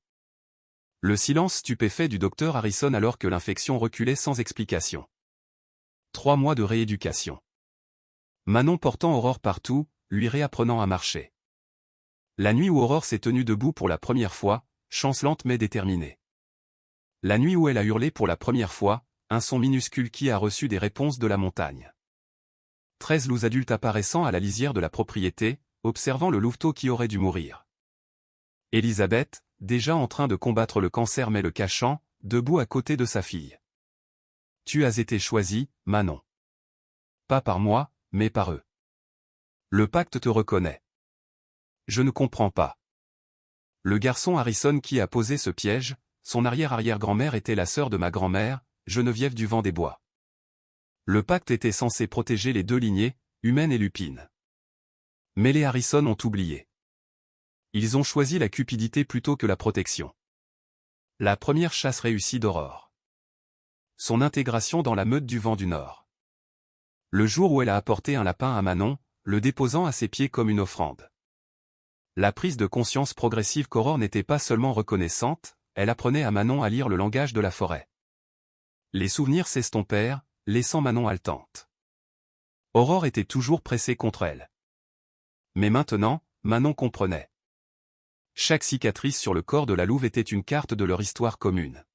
Le silence stupéfait du docteur Harrison alors que l'infection reculait sans explication. 3 mois de rééducation. Manon portant Aurore partout, lui réapprenant à marcher. La nuit où Aurore s'est tenue debout pour la première fois, chancelante mais déterminée. La nuit où elle a hurlé pour la première fois, un son minuscule qui a reçu des réponses de la montagne. 13 loups adultes apparaissant à la lisière de la propriété, observant le louveteau qui aurait dû mourir. Elisabeth, déjà en train de combattre le cancer mais le cachant, debout à côté de sa fille. Tu as été choisie, Manon. Pas par moi, mais par eux. Le pacte te reconnaît. Je ne comprends pas. Le garçon Harrison qui a posé ce piège, son arrière-arrière-grand-mère était la sœur de ma grand-mère, Geneviève du Vent des Bois. Le pacte était censé protéger les 2 lignées, humaine et lupine. Mais les Harrison ont oublié. Ils ont choisi la cupidité plutôt que la protection. La première chasse réussie d'Aurore. Son intégration dans la meute du Vent du Nord. Le jour où elle a apporté un lapin à Manon, le déposant à ses pieds comme une offrande. La prise de conscience progressive qu'Aurore n'était pas seulement reconnaissante, elle apprenait à Manon à lire le langage de la forêt. Les souvenirs s'estompèrent, laissant Manon haletante. Aurore était toujours pressée contre elle. Mais maintenant, Manon comprenait. Chaque cicatrice sur le corps de la louve était une carte de leur histoire commune.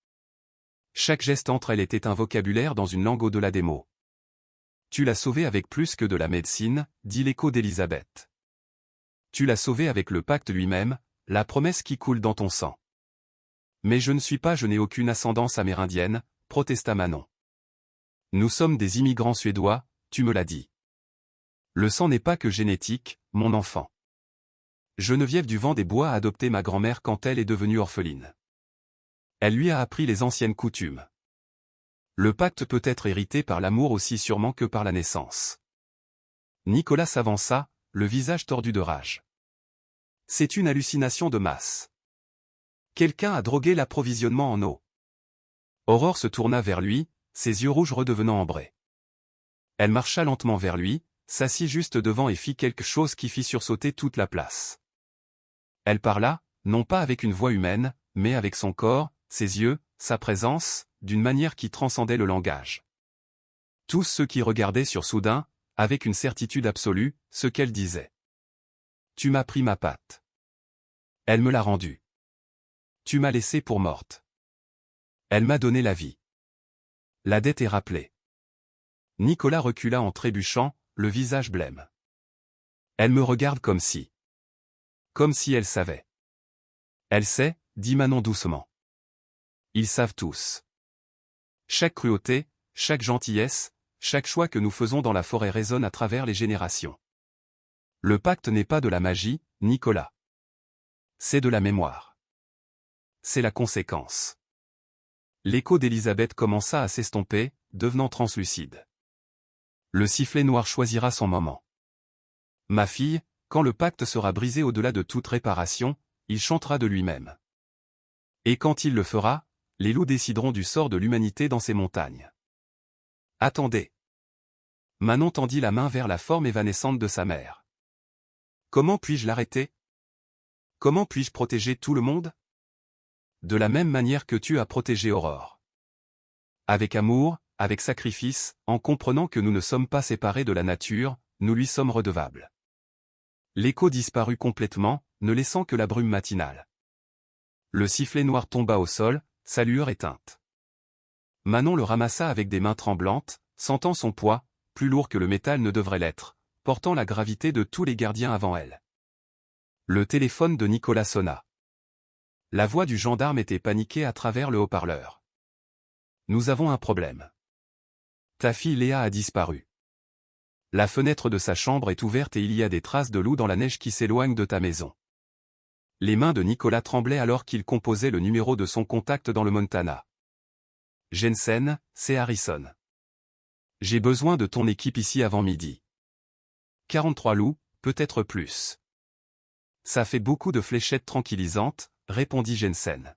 Chaque geste entre elles était un vocabulaire dans une langue au-delà des mots. Tu l'as sauvée avec plus que de la médecine, dit l'écho d'Elisabeth. Tu l'as sauvée avec le pacte lui-même, la promesse qui coule dans ton sang. Mais je n'ai aucune ascendance amérindienne, protesta Manon. Nous sommes des immigrants suédois, tu me l'as dit. Le sang n'est pas que génétique, mon enfant. Geneviève du Vent des Bois a adopté ma grand-mère quand elle est devenue orpheline. Elle lui a appris les anciennes coutumes. Le pacte peut être hérité par l'amour aussi sûrement que par la naissance. Nicolas s'avança, le visage tordu de rage. C'est une hallucination de masse. Quelqu'un a drogué l'approvisionnement en eau. Aurore se tourna vers lui, ses yeux rouges redevenant ambrés. Elle marcha lentement vers lui, s'assit juste devant et fit quelque chose qui fit sursauter toute la place. Elle parla, non pas avec une voix humaine, mais avec son corps, ses yeux, sa présence, d'une manière qui transcendait le langage. Tous ceux qui regardaient sur soudain, avec une certitude absolue, ce qu'elle disait. Tu m'as pris ma patte. Elle me l'a rendue. Tu m'as laissée pour morte. Elle m'a donné la vie. La dette est rappelée. Nicolas recula en trébuchant, le visage blême. Elle me regarde comme si elle savait. Elle sait, dit Manon doucement. Ils savent tous. Chaque cruauté, chaque gentillesse, chaque choix que nous faisons dans la forêt résonne à travers les générations. Le pacte n'est pas de la magie, Nicolas. C'est de la mémoire. C'est la conséquence. L'écho d'Elisabeth commença à s'estomper, devenant translucide. Le sifflet noir choisira son moment. Ma fille, quand le pacte sera brisé au-delà de toute réparation, il chantera de lui-même. Et quand il le fera, les loups décideront du sort de l'humanité dans ces montagnes. Attendez. Manon tendit la main vers la forme évanescente de sa mère. Comment puis-je l'arrêter? Comment puis-je protéger tout le monde? De la même manière que tu as protégé Aurore. Avec amour, avec sacrifice, en comprenant que nous ne sommes pas séparés de la nature, nous lui sommes redevables. L'écho disparut complètement, ne laissant que la brume matinale. Le sifflet noir tomba au sol, sa lueur éteinte. Manon le ramassa avec des mains tremblantes, sentant son poids, plus lourd que le métal ne devrait l'être, portant la gravité de tous les gardiens avant elle. Le téléphone de Nicolas sonna. La voix du gendarme était paniquée à travers le haut-parleur. Nous avons un problème. Ta fille Léa a disparu. La fenêtre de sa chambre est ouverte et il y a des traces de loup dans la neige qui s'éloignent de ta maison. Les mains de Nicolas tremblaient alors qu'il composait le numéro de son contact dans le Montana. Jensen, c'est Harrison. J'ai besoin de ton équipe ici avant midi. 43 loups, peut-être plus. Ça fait beaucoup de fléchettes tranquillisantes, répondit Jensen.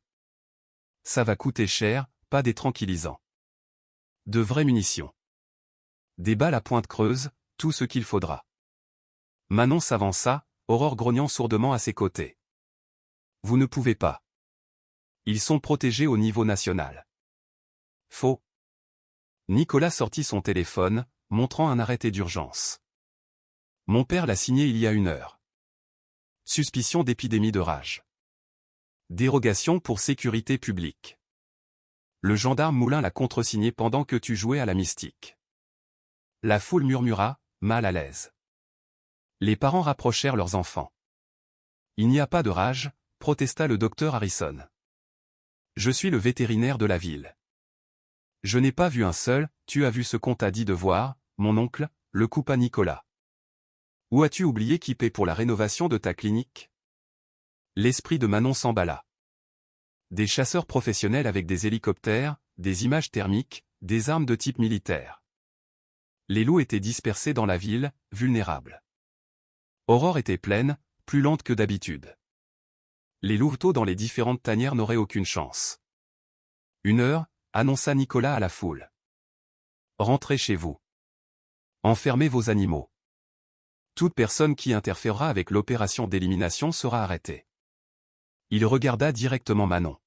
Ça va coûter cher, pas des tranquillisants. De vraies munitions. Des balles à pointe creuse, tout ce qu'il faudra. Manon s'avança, Aurore grognant sourdement à ses côtés. Vous ne pouvez pas. Ils sont protégés au niveau national. Faux. Nicolas sortit son téléphone, montrant un arrêté d'urgence. Mon père l'a signé il y a 1 heure. Suspicion d'épidémie de rage. Dérogation pour sécurité publique. Le gendarme Moulin l'a contresigné pendant que tu jouais à la mystique. La foule murmura, mal à l'aise. Les parents rapprochèrent leurs enfants. Il n'y a pas de rage, protesta le docteur Harrison. Je suis le vétérinaire de la ville. Je n'ai pas vu un seul, tu as vu ce qu'on t'a dit de voir, mon oncle, le coupa Nicolas. Ou as-tu oublié qui paie pour la rénovation de ta clinique? L'esprit de Manon s'emballa. Des chasseurs professionnels avec des hélicoptères, des images thermiques, des armes de type militaire. Les loups étaient dispersés dans la ville, vulnérables. Aurore était pleine, plus lente que d'habitude. Les louveteaux dans les différentes tanières n'auraient aucune chance. 1 heure, annonça Nicolas à la foule. Rentrez chez vous. Enfermez vos animaux. Toute personne qui interférera avec l'opération d'élimination sera arrêtée. Il regarda directement Manon.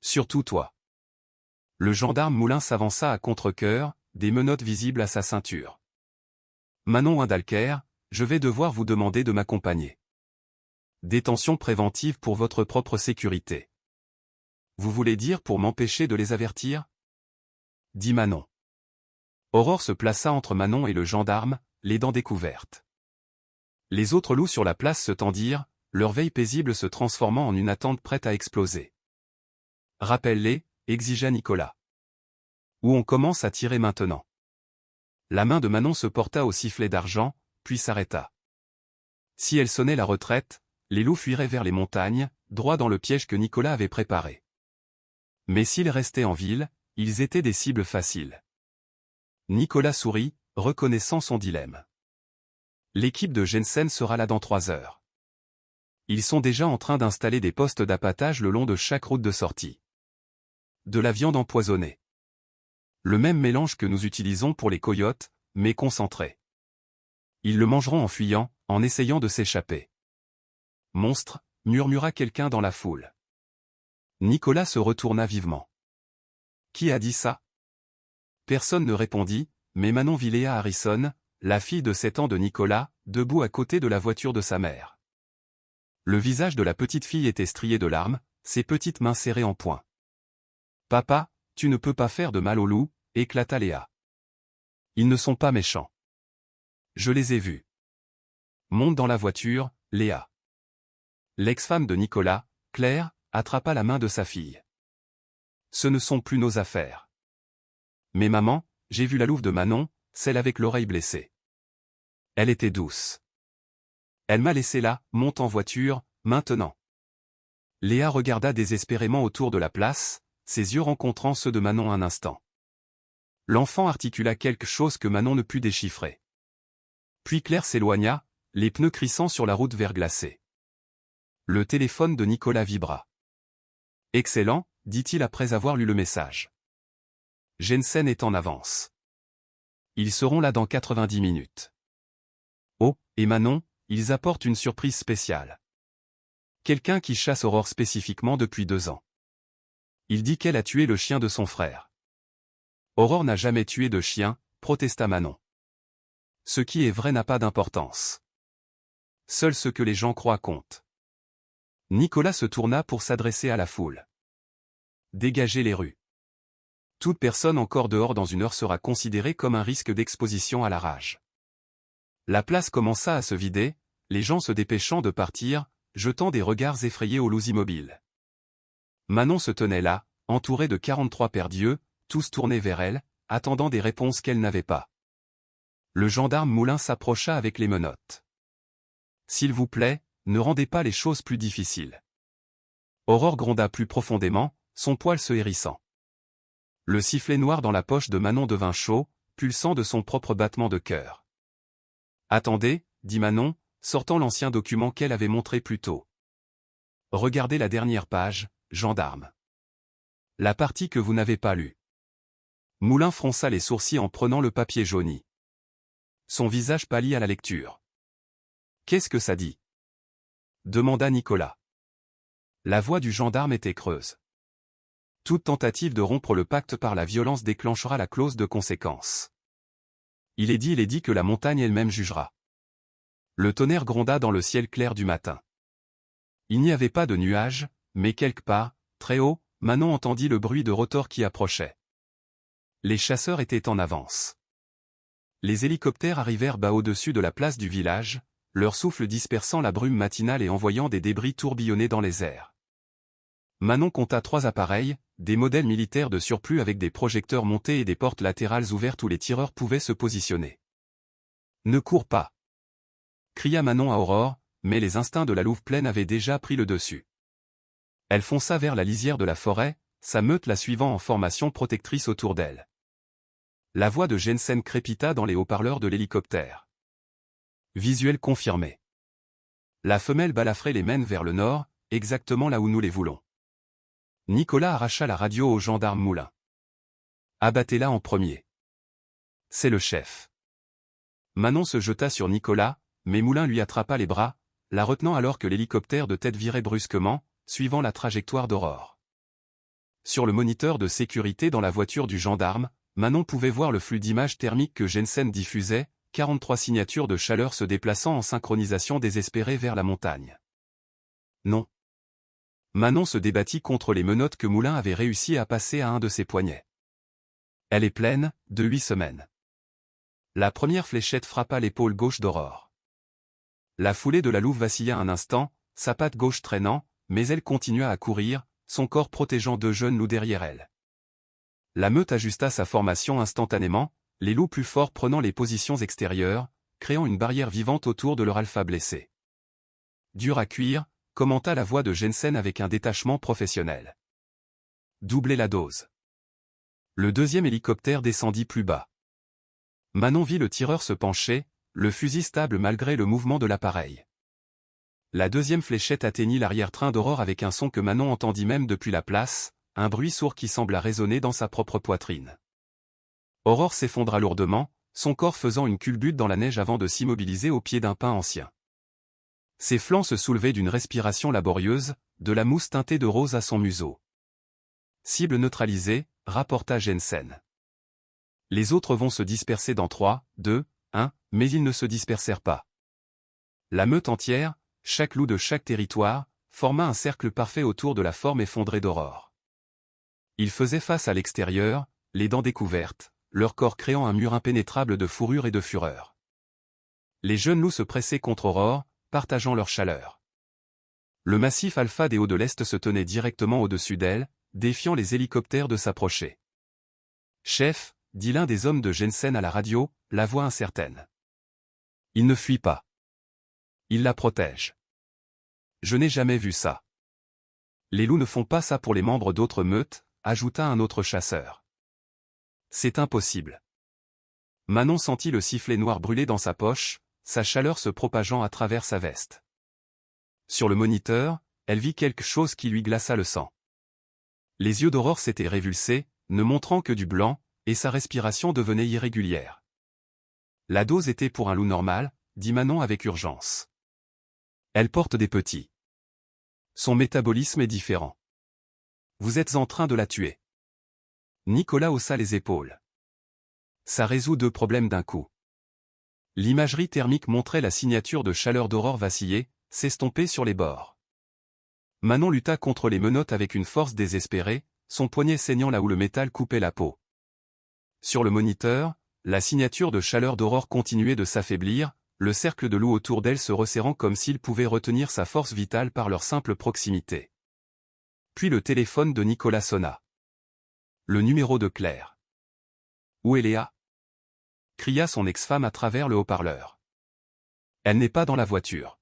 Surtout toi. Le gendarme Moulin s'avança à contre-cœur, des menottes visibles à sa ceinture. Manon Windalker, je vais devoir vous demander de m'accompagner. Détention préventive pour votre propre sécurité. Vous voulez dire pour m'empêcher de les avertir? Dit Manon. Aurore se plaça entre Manon et le gendarme, les dents découvertes. Les autres loups sur la place se tendirent, leur veille paisible se transformant en une attente prête à exploser. Rappelle-les, exigea Nicolas. Ou on commence à tirer maintenant. La main de Manon se porta au sifflet d'argent, puis s'arrêta. Si elle sonnait la retraite, les loups fuiraient vers les montagnes, droit dans le piège que Nicolas avait préparé. Mais s'ils restaient en ville, ils étaient des cibles faciles. Nicolas sourit, reconnaissant son dilemme. L'équipe de Jensen sera là dans 3 heures. Ils sont déjà en train d'installer des postes d'appâtage le long de chaque route de sortie. De la viande empoisonnée. Le même mélange que nous utilisons pour les coyotes, mais concentré. Ils le mangeront en fuyant, en essayant de s'échapper. Monstre, murmura quelqu'un dans la foule. Nicolas se retourna vivement. Qui a dit ça? Personne ne répondit, mais Manon Villéa Harrison, la fille de 7 ans de Nicolas, debout à côté de la voiture de sa mère. Le visage de la petite fille était strié de larmes, ses petites mains serrées en poing. Papa, tu ne peux pas faire de mal aux loups, éclata Léa. Ils ne sont pas méchants. Je les ai vus. Monte dans la voiture, Léa. L'ex-femme de Nicolas, Claire, attrapa la main de sa fille. Ce ne sont plus nos affaires. Mais maman, j'ai vu la louve de Manon, celle avec l'oreille blessée. Elle était douce. Elle m'a laissé là, monte en voiture, maintenant. Léa regarda désespérément autour de la place, ses yeux rencontrant ceux de Manon un instant. L'enfant articula quelque chose que Manon ne put déchiffrer. Puis Claire s'éloigna, les pneus crissant sur la route verglacée. Le téléphone de Nicolas vibra. Excellent, dit-il après avoir lu le message. Jensen est en avance. Ils seront là dans 90 minutes. Oh, et Manon, ils apportent une surprise spéciale. Quelqu'un qui chasse Aurore spécifiquement depuis 2 ans. Il dit qu'elle a tué le chien de son frère. Aurore n'a jamais tué de chien, protesta Manon. Ce qui est vrai n'a pas d'importance. Seul ce que les gens croient compte. Nicolas se tourna pour s'adresser à la foule. Dégagez les rues. Toute personne encore dehors dans 1 heure sera considérée comme un risque d'exposition à la rage. La place commença à se vider, les gens se dépêchant de partir, jetant des regards effrayés aux loups immobiles. Manon se tenait là, entourée de 43 paires d'yeux, tous tournés vers elle, attendant des réponses qu'elle n'avait pas. Le gendarme Moulin s'approcha avec les menottes. S'il vous plaît, ne rendez pas les choses plus difficiles. Aurore gronda plus profondément, son poil se hérissant. Le sifflet noir dans la poche de Manon devint chaud, pulsant de son propre battement de cœur. « Attendez, dit Manon, sortant l'ancien document qu'elle avait montré plus tôt. Regardez la dernière page, gendarme. La partie que vous n'avez pas lue. » Moulin fronça les sourcils en prenant le papier jauni. Son visage pâlit à la lecture. « Qu'est-ce que ça dit ?» demanda Nicolas. La voix du gendarme était creuse. Toute tentative de rompre le pacte par la violence déclenchera la clause de conséquence. Il est dit que la montagne elle-même jugera. Le tonnerre gronda dans le ciel clair du matin. Il n'y avait pas de nuages, mais quelque part, très haut, Manon entendit le bruit de rotors qui approchait. Les chasseurs étaient en avance. Les hélicoptères arrivèrent bas au-dessus de la place du village, leur souffle dispersant la brume matinale et envoyant des débris tourbillonner dans les airs. Manon compta 3 appareils, des modèles militaires de surplus avec des projecteurs montés et des portes latérales ouvertes où les tireurs pouvaient se positionner. « Ne cours pas !» cria Manon à Aurore, mais les instincts de la louve pleine avaient déjà pris le dessus. Elle fonça vers la lisière de la forêt, sa meute la suivant en formation protectrice autour d'elle. La voix de Jensen crépita dans les haut-parleurs de l'hélicoptère. Visuel confirmé. La femelle balafrée les mène vers le nord, exactement là où nous les voulons. Nicolas arracha la radio au gendarme Moulin. Abattez-la en premier. C'est le chef. Manon se jeta sur Nicolas, mais Moulin lui attrapa les bras, la retenant alors que l'hélicoptère de tête virait brusquement, suivant la trajectoire d'Aurore. Sur le moniteur de sécurité dans la voiture du gendarme, Manon pouvait voir le flux d'images thermiques que Jensen diffusait, 43 signatures de chaleur se déplaçant en synchronisation désespérée vers la montagne. Non. Manon se débattit contre les menottes que Moulin avait réussi à passer à un de ses poignets. Elle est pleine, de 8 semaines. La première fléchette frappa l'épaule gauche d'Aurore. La foulée de la louve vacilla un instant, sa patte gauche traînant, mais elle continua à courir, son corps protégeant 2 jeunes loups derrière elle. La meute ajusta sa formation instantanément, les loups plus forts prenant les positions extérieures, créant une barrière vivante autour de leur alpha blessé. Dur à cuire, commenta la voix de Jensen avec un détachement professionnel. Doublez la dose. Le deuxième hélicoptère descendit plus bas. Manon vit le tireur se pencher, le fusil stable malgré le mouvement de l'appareil. La deuxième fléchette atteignit l'arrière-train d'Aurore avec un son que Manon entendit même depuis la place, un bruit sourd qui sembla résonner dans sa propre poitrine. Aurore s'effondra lourdement, son corps faisant une culbute dans la neige avant de s'immobiliser au pied d'un pin ancien. Ses flancs se soulevaient d'une respiration laborieuse, de la mousse teintée de rose à son museau. Cible neutralisée, rapporta Jensen. Les autres vont se disperser dans 3, 2, 1, mais ils ne se dispersèrent pas. La meute entière, chaque loup de chaque territoire, forma un cercle parfait autour de la forme effondrée d'Aurore. Ils faisaient face à l'extérieur, les dents découvertes, leur corps créant un mur impénétrable de fourrure et de fureur. Les jeunes loups se pressaient contre Aurore, partageant leur chaleur. Le massif alpha des Hauts de l'Est se tenait directement au-dessus d'elle, défiant les hélicoptères de s'approcher. « Chef » dit l'un des hommes de Jensen à la radio, la voix incertaine. « Il ne fuit pas. Il la protège. Je n'ai jamais vu ça. Les loups ne font pas ça pour les membres d'autres meutes, ajouta un autre chasseur. C'est impossible. » Manon sentit le sifflet noir brûler dans sa poche, sa chaleur se propageant à travers sa veste. Sur le moniteur, elle vit quelque chose qui lui glaça le sang. Les yeux d'Aurore s'étaient révulsés, ne montrant que du blanc, et sa respiration devenait irrégulière. La dose était pour un loup normal, dit Manon avec urgence. Elle porte des petits. Son métabolisme est différent. Vous êtes en train de la tuer. Nicolas haussa les épaules. Ça résout 2 problèmes d'un coup. L'imagerie thermique montrait la signature de chaleur d'Aurore vaciller, s'estomper sur les bords. Manon lutta contre les menottes avec une force désespérée, son poignet saignant là où le métal coupait la peau. Sur le moniteur, la signature de chaleur d'Aurore continuait de s'affaiblir, le cercle de loups autour d'elle se resserrant comme s'il pouvait retenir sa force vitale par leur simple proximité. Puis le téléphone de Nicolas sonna. Le numéro de Claire. « Où est Léa ?» cria son ex-femme à travers le haut-parleur. Elle n'est pas dans la voiture.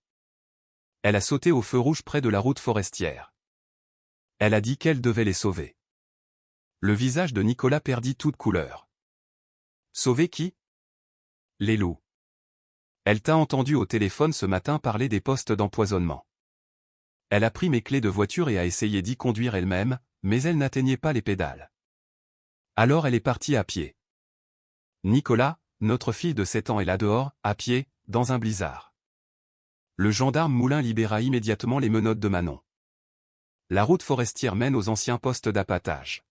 Elle a sauté au feu rouge près de la route forestière. Elle a dit qu'elle devait les sauver. Le visage de Nicolas perdit toute couleur. Sauver qui? Les loups. Elle t'a entendu au téléphone ce matin parler des postes d'empoisonnement. Elle a pris mes clés de voiture et a essayé d'y conduire elle-même, mais elle n'atteignait pas les pédales. Alors elle est partie à pied. Nicolas, notre fille de 7 ans est là dehors, à pied, dans un blizzard. Le gendarme Moulin libéra immédiatement les menottes de Manon. La route forestière mène aux anciens postes d'appâtage.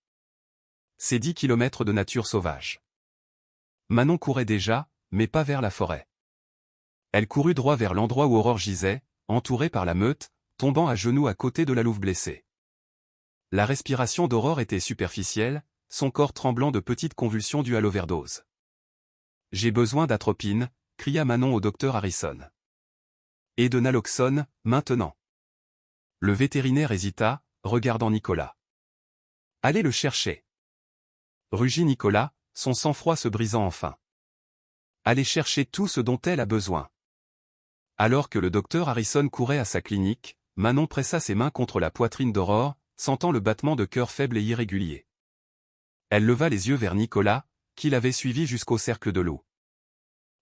C'est 10 kilomètres de nature sauvage. Manon courait déjà, mais pas vers la forêt. Elle courut droit vers l'endroit où Aurore gisait, entourée par la meute, tombant à genoux à côté de la louve blessée. La respiration d'Aurore était superficielle, son corps tremblant de petites convulsions dues à l'overdose. « J'ai besoin d'atropine », cria Manon au docteur Harrison. « Et de naloxone, maintenant. » Le vétérinaire hésita, regardant Nicolas. « Allez le chercher. » Rugit Nicolas, son sang-froid se brisant enfin. « Allez chercher tout ce dont elle a besoin. » Alors que le docteur Harrison courait à sa clinique, Manon pressa ses mains contre la poitrine d'Aurore, sentant le battement de cœur faible et irrégulier. Elle leva les yeux vers Nicolas, qui l'avait suivi jusqu'au cercle de l'eau.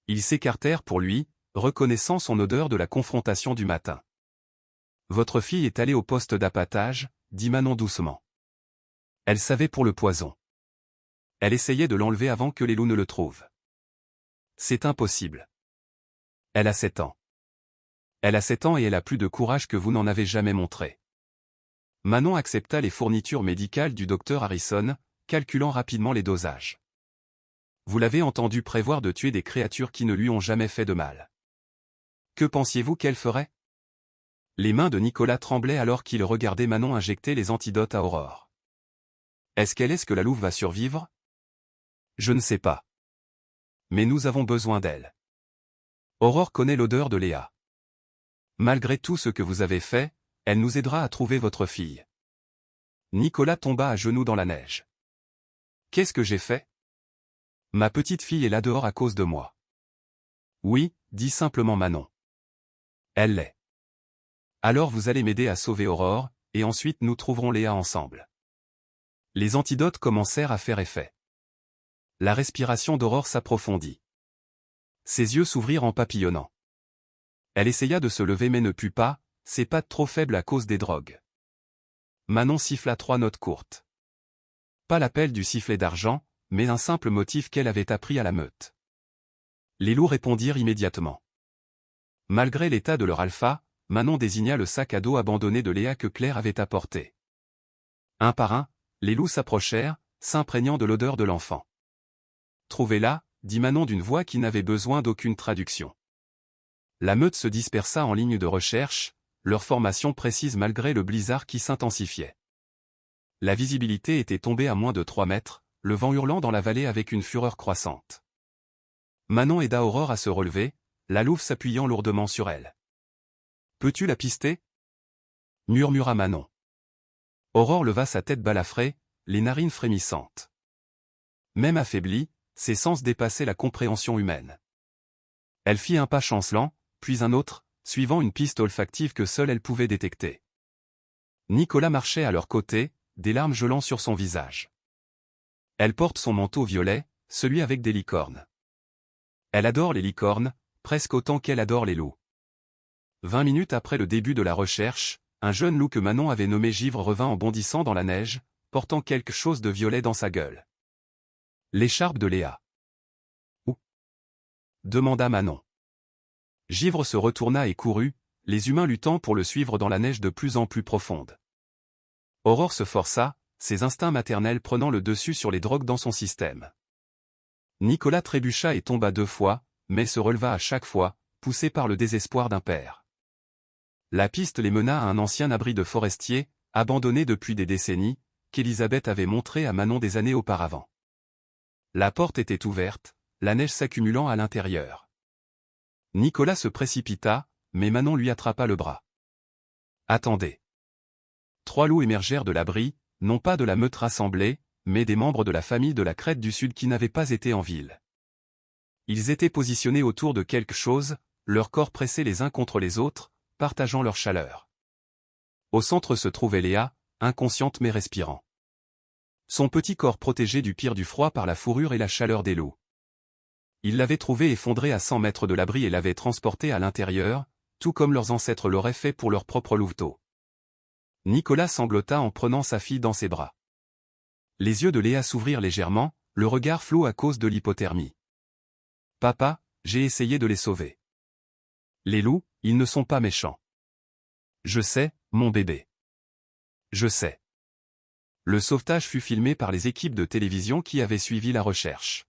Ils s'écartèrent pour lui, reconnaissant son odeur de la confrontation du matin. « Votre fille est allée au poste d'appâtage, » dit Manon doucement. Elle savait pour le poison. Elle essayait de l'enlever avant que les loups ne le trouvent. C'est impossible. Elle a 7 ans. Elle a 7 ans et elle a plus de courage que vous n'en avez jamais montré. Manon accepta les fournitures médicales du docteur Harrison, calculant rapidement les dosages. Vous l'avez entendu prévoir de tuer des créatures qui ne lui ont jamais fait de mal. Que pensiez-vous qu'elle ferait? Les mains de Nicolas tremblaient alors qu'il regardait Manon injecter les antidotes à Aurore. Est-ce que la louve va survivre? Je ne sais pas. Mais nous avons besoin d'elle. Aurore connaît l'odeur de Léa. Malgré tout ce que vous avez fait, elle nous aidera à trouver votre fille. Nicolas tomba à genoux dans la neige. Qu'est-ce que j'ai fait? Ma petite fille est là dehors à cause de moi. Oui, dit simplement Manon. Elle l'est. Alors vous allez m'aider à sauver Aurore, et ensuite nous trouverons Léa ensemble. Les antidotes commencèrent à faire effet. La respiration d'Aurore s'approfondit. Ses yeux s'ouvrirent en papillonnant. Elle essaya de se lever mais ne put pas, ses pattes trop faibles à cause des drogues. Manon siffla 3 notes courtes. Pas l'appel du sifflet d'argent, mais un simple motif qu'elle avait appris à la meute. Les loups répondirent immédiatement. Malgré l'état de leur alpha, Manon désigna le sac à dos abandonné de Léa que Claire avait apporté. Un par un, les loups s'approchèrent, s'imprégnant de l'odeur de l'enfant. « Trouvez-la » dit Manon d'une voix qui n'avait besoin d'aucune traduction. La meute se dispersa en ligne de recherche, leur formation précise malgré le blizzard qui s'intensifiait. La visibilité était tombée à moins de 3 mètres, le vent hurlant dans la vallée avec une fureur croissante. Manon aida Aurore à se relever, la louve s'appuyant lourdement sur elle. « Peux-tu la pister » murmura Manon. Aurore leva sa tête balafrée, les narines frémissantes. Même affaiblie, ses sens dépassaient la compréhension humaine. Elle fit un pas chancelant, puis un autre, suivant une piste olfactive que seule elle pouvait détecter. Nicolas marchait à leur côté, des larmes gelant sur son visage. Elle porte son manteau violet, celui avec des licornes. Elle adore les licornes, presque autant qu'elle adore les loups. 20 minutes après le début de la recherche, un jeune loup que Manon avait nommé Givre revint en bondissant dans la neige, portant quelque chose de violet dans sa gueule. L'écharpe de Léa. Où? Demanda Manon. Givre se retourna et courut, les humains luttant pour le suivre dans la neige de plus en plus profonde. Aurore se força, ses instincts maternels prenant le dessus sur les drogues dans son système. Nicolas trébucha et tomba 2 fois, mais se releva à chaque fois, poussé par le désespoir d'un père. La piste les mena à un ancien abri de forestier, abandonné depuis des décennies, qu'Elisabeth avait montré à Manon des années auparavant. La porte était ouverte, la neige s'accumulant à l'intérieur. Nicolas se précipita, mais Manon lui attrapa le bras. « Attendez. » 3 loups émergèrent de l'abri, non pas de la meute rassemblée, mais des membres de la famille de la Crête du Sud qui n'avaient pas été en ville. Ils étaient positionnés autour de quelque chose, leurs corps pressés les uns contre les autres, partageant leur chaleur. Au centre se trouvait Léa, inconsciente mais respirant. Son petit corps protégé du pire du froid par la fourrure et la chaleur des loups. Ils l'avaient trouvé effondré à 100 mètres de l'abri et l'avaient transporté à l'intérieur, tout comme leurs ancêtres l'auraient fait pour leur propre louveteau. Nicolas sanglota en prenant sa fille dans ses bras. Les yeux de Léa s'ouvrirent légèrement, le regard flou à cause de l'hypothermie. « Papa, j'ai essayé de les sauver. Les loups, ils ne sont pas méchants. Je sais, mon bébé. Je sais. » Le sauvetage fut filmé par les équipes de télévision qui avaient suivi la recherche.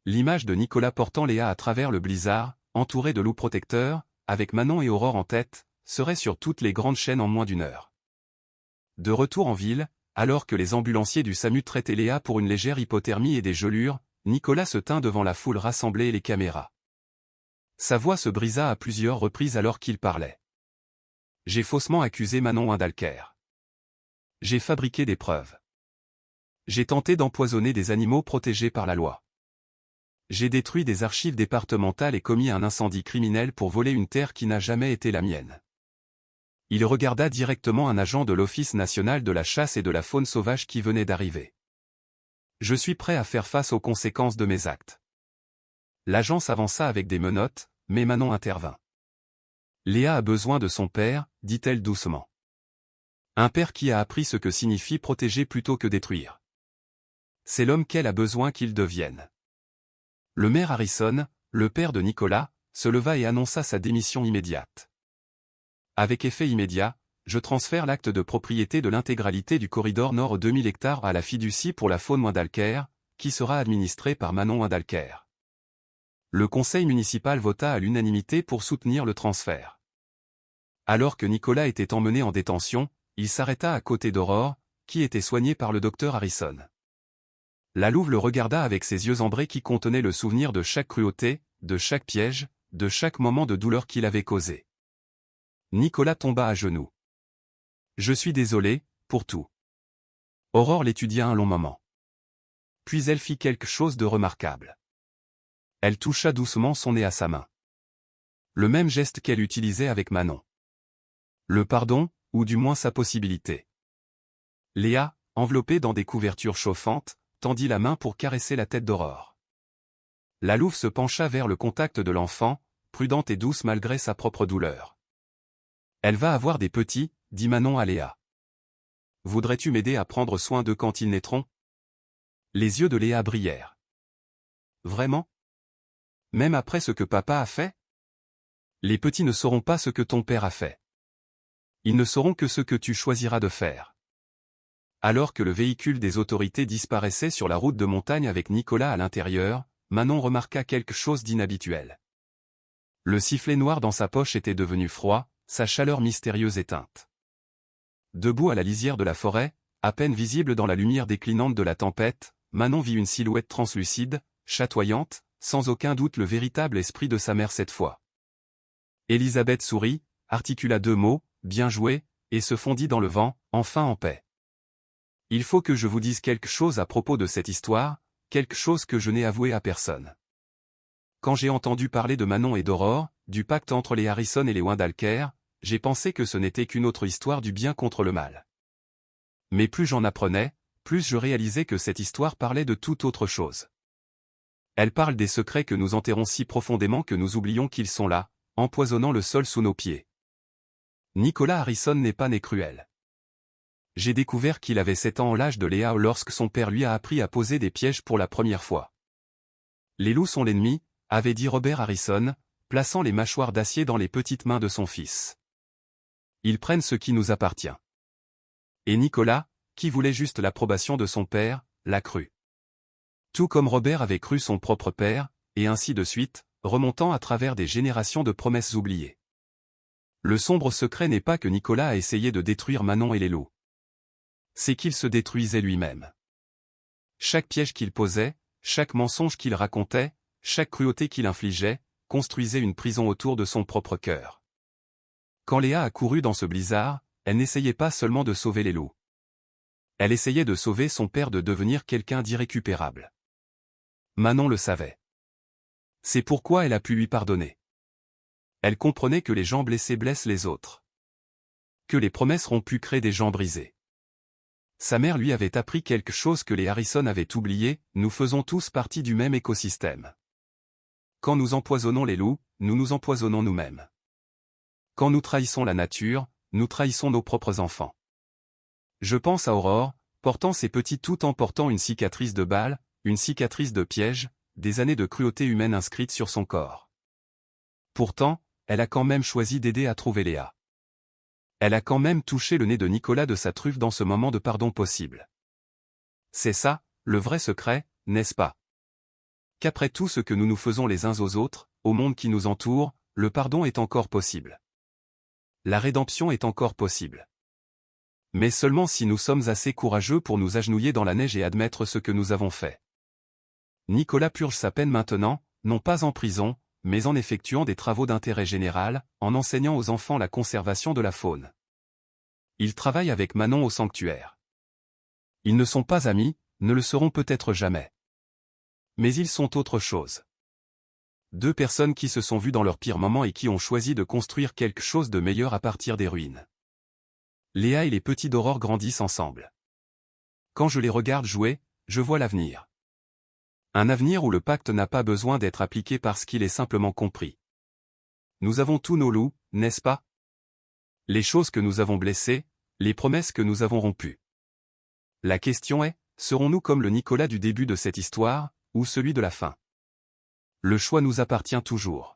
L'image de Nicolas portant Léa à travers le blizzard, entouré de loups protecteurs, avec Manon et Aurore en tête, serait sur toutes les grandes chaînes en moins d'une heure. De retour en ville, alors que les ambulanciers du SAMU traitaient Léa pour une légère hypothermie et des gelures, Nicolas se tint devant la foule rassemblée et les caméras. Sa voix se brisa à plusieurs reprises alors qu'il parlait. « J'ai faussement accusé Manon Windalker. J'ai fabriqué des preuves. J'ai tenté d'empoisonner des animaux protégés par la loi. J'ai détruit des archives départementales et commis un incendie criminel pour voler une terre qui n'a jamais été la mienne. » Il regarda directement un agent de l'Office national de la chasse et de la faune sauvage qui venait d'arriver. « Je suis prêt à faire face aux conséquences de mes actes. » L'agent s'avança avec des menottes, mais Manon intervint. « Léa a besoin de son père, dit-elle doucement. Un père qui a appris ce que signifie protéger plutôt que détruire. C'est l'homme qu'elle a besoin qu'il devienne. » Le maire Harrison, le père de Nicolas, se leva et annonça sa démission immédiate. « Avec effet immédiat, je transfère l'acte de propriété de l'intégralité du corridor nord 2000 hectares à la fiducie pour la faune Windalker, qui sera administrée par Manon Windalker. » Le conseil municipal vota à l'unanimité pour soutenir le transfert. Alors que Nicolas était emmené en détention, il s'arrêta à côté d'Aurore, qui était soignée par le docteur Harrison. La louve le regarda avec ses yeux ambrés qui contenaient le souvenir de chaque cruauté, de chaque piège, de chaque moment de douleur qu'il avait causé. Nicolas tomba à genoux. « Je suis désolé, pour tout. » Aurore l'étudia un long moment. Puis elle fit quelque chose de remarquable. Elle toucha doucement son nez à sa main. Le même geste qu'elle utilisait avec Manon. Le pardon, ou du moins sa possibilité. Léa, enveloppée dans des couvertures chauffantes, tendit la main pour caresser la tête d'Aurore. La louve se pencha vers le contact de l'enfant, prudente et douce malgré sa propre douleur. « Elle va avoir des petits, dit Manon à Léa. Voudrais-tu m'aider à prendre soin d'eux quand ils naîtront ? » Les yeux de Léa brillèrent. « Vraiment ? Même après ce que papa a fait ? Les petits ne sauront pas ce que ton père a fait. Ils ne sauront que ce que tu choisiras de faire. » Alors que le véhicule des autorités disparaissait sur la route de montagne avec Nicolas à l'intérieur, Manon remarqua quelque chose d'inhabituel. Le sifflet noir dans sa poche était devenu froid, sa chaleur mystérieuse éteinte. Debout à la lisière de la forêt, à peine visible dans la lumière déclinante de la tempête, Manon vit une silhouette translucide, chatoyante, sans aucun doute le véritable esprit de sa mère cette fois. Elisabeth sourit, articula 2 mots, « bien joué », et se fondit dans le vent, enfin en paix. « Il faut que je vous dise quelque chose à propos de cette histoire, quelque chose que je n'ai avoué à personne. Quand j'ai entendu parler de Manon et d'Aurore, du pacte entre les Harrison et les Windalker, j'ai pensé que ce n'était qu'une autre histoire du bien contre le mal. Mais plus j'en apprenais, plus je réalisais que cette histoire parlait de toute autre chose. Elle parle des secrets que nous enterrons si profondément que nous oublions qu'ils sont là, empoisonnant le sol sous nos pieds. Nicolas Harrison n'est pas né cruel. J'ai découvert qu'il avait 7 ans à l'âge de Léa lorsque son père lui a appris à poser des pièges pour la première fois. Les loups sont l'ennemi, avait dit Robert Harrison, plaçant les mâchoires d'acier dans les petites mains de son fils. Ils prennent ce qui nous appartient. Et Nicolas, qui voulait juste l'approbation de son père, l'a cru. Tout comme Robert avait cru son propre père, et ainsi de suite, remontant à travers des générations de promesses oubliées. Le sombre secret n'est pas que Nicolas a essayé de détruire Manon et les loups. C'est qu'il se détruisait lui-même. Chaque piège qu'il posait, chaque mensonge qu'il racontait, chaque cruauté qu'il infligeait, construisait une prison autour de son propre cœur. Quand Léa a couru dans ce blizzard, elle n'essayait pas seulement de sauver les loups. Elle essayait de sauver son père de devenir quelqu'un d'irrécupérable. Manon le savait. C'est pourquoi elle a pu lui pardonner. Elle comprenait que les gens blessés blessent les autres. Que les promesses rompues créent des gens brisés. Sa mère lui avait appris quelque chose que les Harrison avaient oublié, nous faisons tous partie du même écosystème. Quand nous empoisonnons les loups, nous nous empoisonnons nous-mêmes. Quand nous trahissons la nature, nous trahissons nos propres enfants. Je pense à Aurore, portant ses petits tout en portant une cicatrice de balle, une cicatrice de piège, des années de cruauté humaine inscrites sur son corps. Pourtant, elle a quand même choisi d'aider à trouver Léa. Elle a quand même touché le nez de Nicolas de sa truffe dans ce moment de pardon possible. C'est ça, le vrai secret, n'est-ce pas? Qu'après tout ce que nous nous faisons les uns aux autres, au monde qui nous entoure, le pardon est encore possible. La rédemption est encore possible. Mais seulement si nous sommes assez courageux pour nous agenouiller dans la neige et admettre ce que nous avons fait. Nicolas purge sa peine maintenant, non pas en prison, mais en effectuant des travaux d'intérêt général, en enseignant aux enfants la conservation de la faune. Il travaille avec Manon au sanctuaire. Ils ne sont pas amis, ne le seront peut-être jamais. Mais ils sont autre chose. Deux personnes qui se sont vues dans leur pire moment et qui ont choisi de construire quelque chose de meilleur à partir des ruines. Léa et les petits d'Aurore grandissent ensemble. Quand je les regarde jouer, je vois l'avenir. Un avenir où le pacte n'a pas besoin d'être appliqué parce qu'il est simplement compris. Nous avons tous nos loups, n'est-ce pas? Les choses que nous avons blessées, les promesses que nous avons rompues. La question est, serons-nous comme le Nicolas du début de cette histoire, ou celui de la fin? Le choix nous appartient toujours.